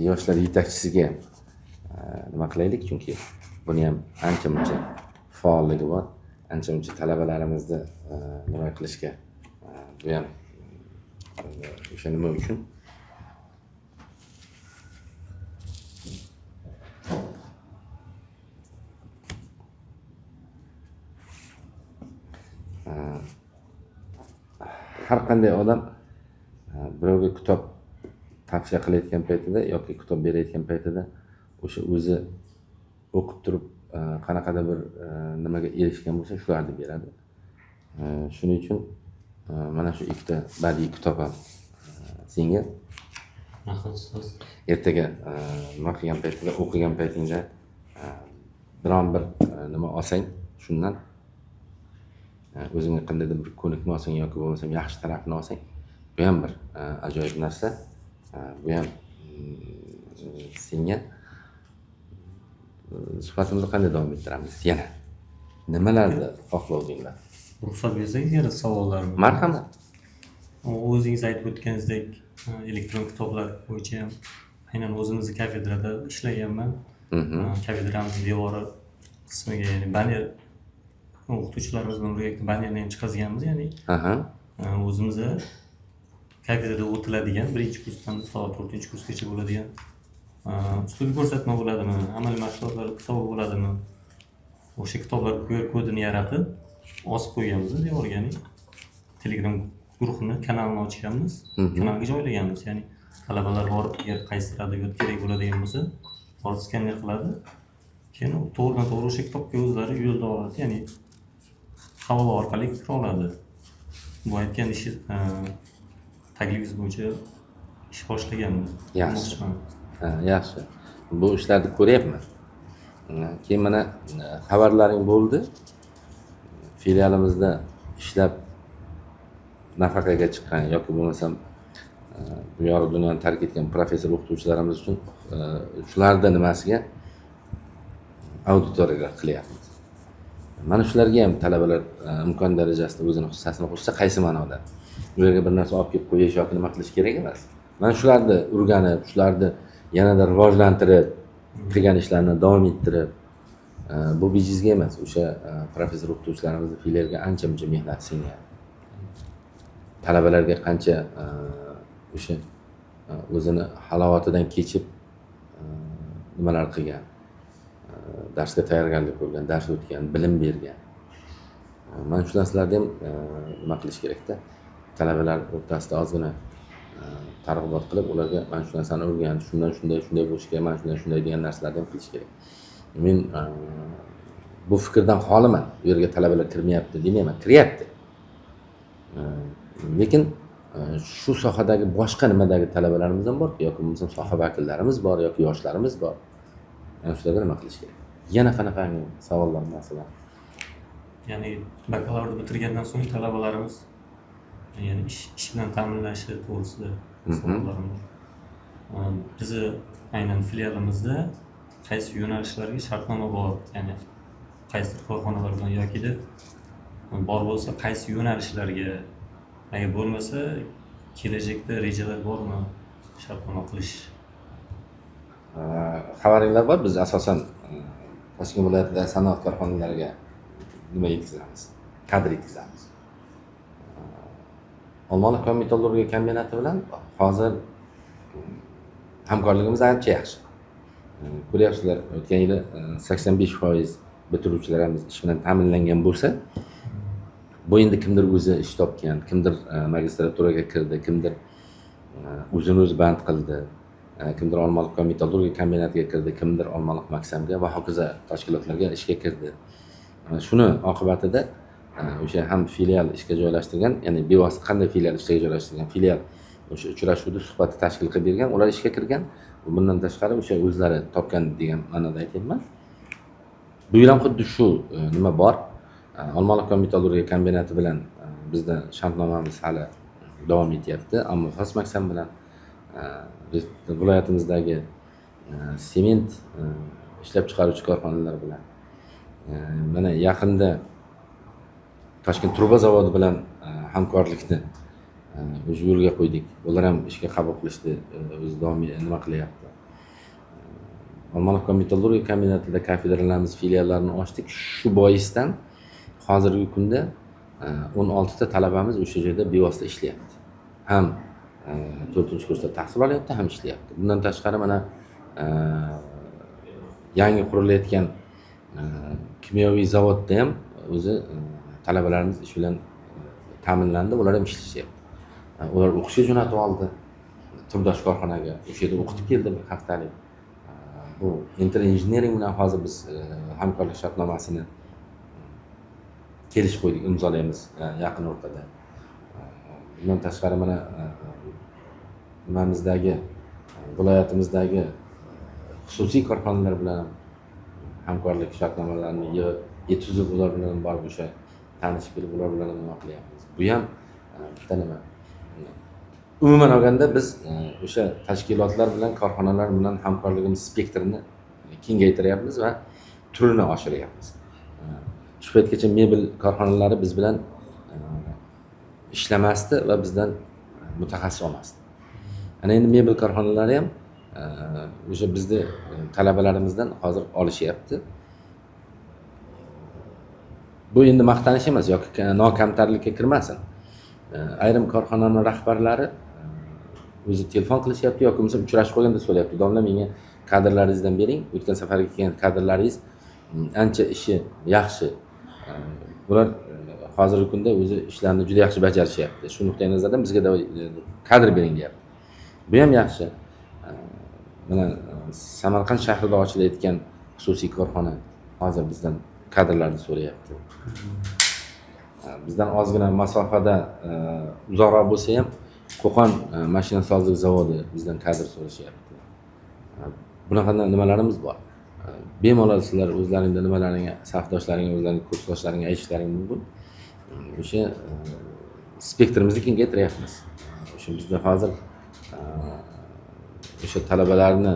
S1: yoshlar yetakchisiga nima qilaylik, chunki buni ham ancha-muncha faolligi bor. Ancha-muncha talabalarimizni nima qilishga bu ham o'sha nima uchun har qanday odam birovga kitob tavsiya qilayotgan paytida yoki kitob berayotgan paytida o'sha o'zi o'qib turib qanaqadir bir nimaga erishgan bo'lsa shularni beradi. Shuning uchun mana shu ikkita badiiy kitob ham senga ertaga nima qilgan paytida, o'qigan paytingda biron bir nima olsang, shundan o'zingga qandaydir bir ko'nikma olsang yoki bo'lmasam yaxshi tarafini olsang, bu ham bir ajoyib narsa. Bu ham senga suhbatimizni qanday davom ettiramiz? Yana nimalarni xohlovdinglar?
S2: Ruxsat bersangiz yana savollar bor.
S1: Marhamat.
S2: O'zingiz aytib o'tganingizdek, elektron kitoblar bo'yicha ham aynan o'zimizni kafedrada ishlaganman. Kafedramizni devori qismiga, ya'ni banner o'qituvchilarimiz bilan birga bannerni ham chiqazganmiz, ya'ni o'zimizni kafedrada o'tiladigan 1-kursdan soat 4-kursgacha bo'ladigan uslubiy ko'rsatma bo'ladimi, amaliy mashg'ulotlar kitobi bo'ladimi, o'sha kitoblar QR kodini yaratib osib qo'yganmiz devorga, ya'ni Telegram guruhini kanalini ochganmiz, kanalga joylaganmiz, ya'ni talabalar borib agar qaysidir adabiyot kerak bo'ladigan bo'lsa borib skanner qiladi, keyin to'g'ridan to'g'ri o'sha kitobga o'zlari yo'lda oladi, ya'ni havola orqali kira oladi. Bu aytgan ish taklifingiz bo'yicha ish boshlaganmiz.
S1: Yaxshi. Yaxshi. Bu ishlarni ko'ryapman. Keyin mana xabarlaring bo'ldi. Filialimizda ishlab nafaqaga chiqqan yoki bo'lmasam bu yorug' dunyoni tark etgan professor o'qituvchilarimiz uchun shularda nimasiga auditoriyalar qilyapmiz. Mana shularga ham talabalar imkon darajasida o'zini hissasini qo'shsa qaysi ma'noda? Bu yerga bir narsa olib kelib qo'yish yoki nima qilish kerak emas. Mana shularni o'rganib, shularni yanada rivojlantirib, qilgan ishlarni davom ettirib, bu bejizga emas. O'sha professor o'qituvchilarimizni filialga ancha-muncha mehnat singan. Talabalarga qancha o'sha o'zini halovatidan kechib nimalar qilgan, darsga tayyorgarlik ko'rgan, dars o'tgan, bilim bergan. Mana shu narsalarni ham nima qilish kerakda? Talabalar o'rtasida ozgina targ'ibot qilib, ularga mana shu narsani o'rgan, shunday bo'lishi kerak, mana shunday degan narsalarni ham qilish kerak. Men bu fikrdan xoliman. Bu yerga talabalar kirmayapti demayman, kiryapti. Lekin shu sohadagi boshqa nimadagi talabalarimiz ham bor yoki bo'lmasa soha vakillarimiz bor yoki yoshlarimiz bor. Mana shularga nima qilish kerak? Yana qanaqangi savollar, masalan?
S2: Ya'ni bakalavrni bitirgandan so'ng talabalarimiz ya'ni ish bilan ta'minlashi to'g'risida savollarimiz. Bizni aynan filialimizda qaysi yo'nalishlarga shartnoma bor, ya'ni qaysi korxonalar bilan yoki bor bo'lsa qaysi yo'nalishlarga, agar bo'lmasa kelajakda rejalar bormi shartnoma qilish?
S1: Xabaringlar bor. Biz asosan Toshkent viloyatidagi sanoat korxonalariga nima yetkazamiz? Kadr yetkazamiz. Olmaliq kon-metallurgiya kombinati bilan hozir hamkorligimiz ancha yaxshi. Ko'ryapsizlar, o'tgan yili 85% bitiruvchilarimiz ish bilan ta'minlangan bo'lsa, bu endi kimdir o'zi ish topgan, kimdir magistraturaga kirdi, kimdir o'zini o'zi band qildi, kimdir Olmaliq kon-metallurgiya kombinatiga kirdi, kimdir Olmaliq Maksamga va hokazo tashkilotlarga ishga kirdi. Shuni oqibatida o'sha ham filial ishga joylashtirgan, ya'ni bevosita qanday filial ishga joylashtirgan, filial o'sha uchrashuvda suhbatni tashkil qilib bergan, ular ishga kirgan. Bundan tashqari o'sha o'zlari topgan degan ma'noda aytyapman. Bu yil ham xuddi shu nima bor. Olmaliq kon-metallurgiya kombinati bilan bizda shartnomamiz hali davom etyapti, ammo xos Maksam bilan viloyatimizdagi sement ishlab chiqaruvchi korxonalar bilan mana yaqinda Toshkent truba zavodi bilan hamkorlikni o'sha yo'lga qo'ydik. Ular ham ishga qabul qilishdi, o'zi davom nima qilyapti. Olmaliq kon-metallurgiya kombinatida kafedralarimiz filiallarini ochdik. Shu boisdan hozirgi kunda 16 ta talabamiz o'sha joyda bevosita ishlayapti. Ham 4-kursda tahsil olyapti, ham ishlayapti. Bundan tashqari mana yangi qurilayotgan kimyoviy zavodda ham o'zi talabalarimiz ish bilan ta'minlandi, ular ham ishlashyapti. Ular o'qishga jo'natib oldi, turdosh korxonaga. O'sha yerda o'qitib keldi bir haftalik. Bu Inter Engineering bilan hozir biz hamkorlik shartnomasini kelish qo'ydik, imzolaymiz yaqin o'rtada. Bundan tashqari mana nimamizdagi viloyatimizdagi xususiy korxonalar bilan hamkorlik shartnomalarini yetkazib, ular bilan borib o'sha tanishib kelib ular bilan nima qilyapmiz. Bu ham bitta nima. Umuman olganda biz o'sha tashkilotlar bilan, korxonalar bilan hamkorligimiz spektrini kengaytiryapmiz va turini oshiryapmiz. Shu paytgacha mebel korxonalari biz bilan ishlamasdi va bizdan mutaxassis olmasdi. Ana endi mebel korxonalari ham o'sha bizni talabalarimizdan hozir olishyapti. Bu endi maqtanish emas yoki nokamtarlikka kirmasin. Ayrim korxonaning rahbarlari o'zi telefon qilishyapti yoki bo'lmasa uchrashib qolganda so'rayapti. Domla menga kadrlaringizdan bering. O'tgan safarga kelgan kadrlaringiz ancha ishi yaxshi. Bular hozirgi kunda o'zi ishlarni juda yaxshi bajarishyapti. Shu nuqtai nazardan bizga kadr bering deyapti. Bu ham yaxshi. Mana Samarqand shahrida ochilayotgan xususiy korxona hozir bizdan kadrlarni so'rayapti. Bizdan ozgina masofada uzoqroq bo'lsa ham Qo'qon mashina sozlik zavodi bizdan kadr so'rashyapti. Bunaqa nimalarimiz bor. Bemalol sizlar o'zlaringda nimalaringga, safdoshlaringga, o'zlaringning kursdoshlaringga aytishlaring mumkin. O'sha spektrimizni kengaytiryapmiz. O'sha bizda hozir o'sha talabalarni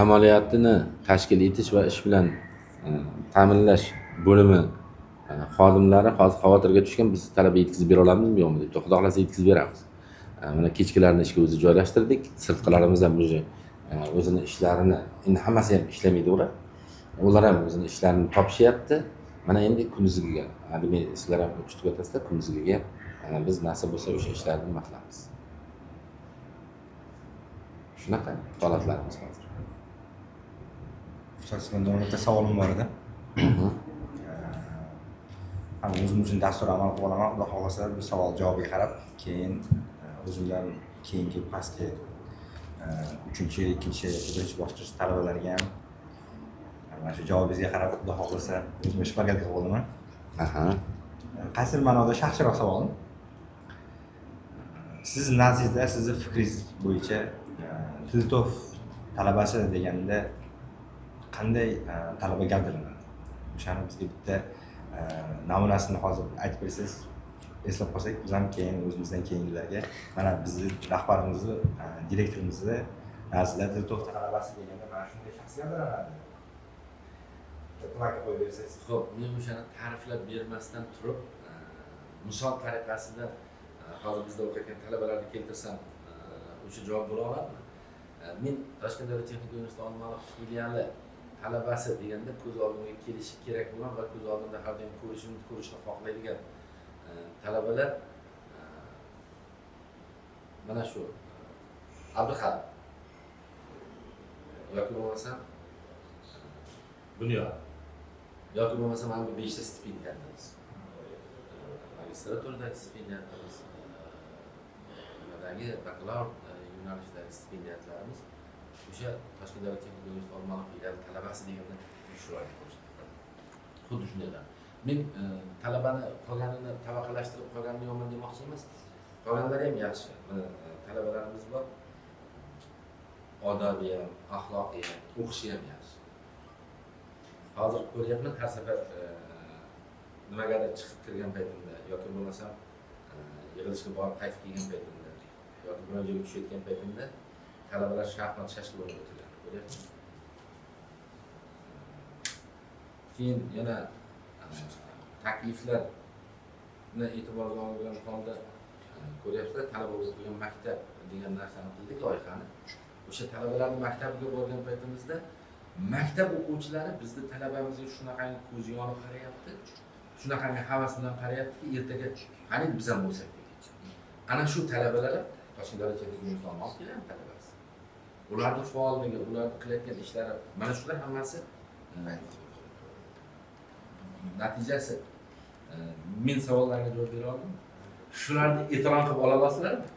S1: amaliyotini tashkil etish va ish bilan ta'minlash bo'limi xodimlari hozir xavotirga tushgan, biz talaba yetkazib bera olamizmi yo'qmi deb. Xudo xolasa yetkazib beramiz. Mana kechkilarni ishga o'zi joylashtirdik. Sirtqilarimiz ham o'zini ishlarini, endi hammasi ham ishlamaydi ular. Ular ham o'zini ishlarini topishyapti. Mana endi kunduzgiga, men sizlar ham o'tib o'tasizlar, kunduzgiga biz nasib bo'lsa o'sha ishlarni nima qilamiz. Shunaqa holatlarimiz hozir.
S3: Sizdan bitta savolim bor edi. O'zim uchun dastur amal qilib olaman. Xudo xolasa bu savol javobiga qarab, keyin o'zimdan keyingi pastga 3-chi, 2-chi, 1-chi bosqich talabalarga ham mana shu javobingizga qarab xudo xolasa o'zim shpagatga qo'yilaman. Qaysi ma'noda shaxsiyroq savolim. Siz nazdingizda, sizning fikringiz bo'yicha Tiltov talabasi deganda qanday talaba gavdalanadi? O'shani bizga bitta namunasini hozir aytib bersangiz, eslab qolsak, biz ham keyin o'zimizdan keyingilarga mana bizning rahbarimizni, direktorimizni nazdida Tiltov talabasi deganda mana shunday shaxs gavdalanadi. Plakka qo'yib bersangiz.
S1: Xo'p, men o'shani ta'riflab bermasdan turib, misol tariqasida hozir bizda o'qiyotgan talabalarni keltirsam, o'sha javob bo'la oladimi? Men Toshkent davlat texnika universiteti Olmaliq filiali talabasi deganda ko'z oldimga kelishi kerak bo'lgan va ko'z oldimda har doim ko'rishni xohlaydigan talabalar mana shu Abduxalq yoki bo'lmasa Bunyod yoki bo'lmasa mana bu 5 ta stipendiyatimiz. Magistraturdagi stipendiyatimiz, nimadagi bakalavr yo'nalishdagi stipendiyatlarimiz o'sha Toshkent davlat texnika universiteti Olmaliq filiali talabasi deganda shularga qo'shdi. Xuddi shunday. Men talabani qolganini tabaqalashtirib qolganini yomon demoqchi emas. Qolganlari ham yaxshi. Talabalarimiz bor. Odobiy ham, axloqiy ham, o'qishi ham yaxshi. Hozir ko'ryapman har safar nimagadir chiqib kirgan paytimda yoki bo'lmasam yig'ilishga borib qaytib kelgan paytimda yoki biron joyga tushayotgan paytimda talabalar shaxmat shashka bo'lib o'tirgan. Ko'ryapsiz? Keyin yana takliflarni e'tiborga olgan holda ko'ryapsizlar, talaba o'qigan maktab degan narsani qildik loyihani. O'sha talabalarni maktabiga borgan paytimizda maktab o'quvchilari bizni talabamizga shunaqangi ko'zi yonib qarayapti, shunaqangi havas bilan qarayaptiki, ertaga qani biz ham bo'lsak degan. Ana shu talabalar Toshkent davlat texnika universiteti Olmaliq filiali talabasi. Ularning faolligi, ularning qilayotgan ishlari, mana shular hammasi natijasi. Men savollarga javob bera oldim. Shularni e'tirof qilib ola olasizlarmi?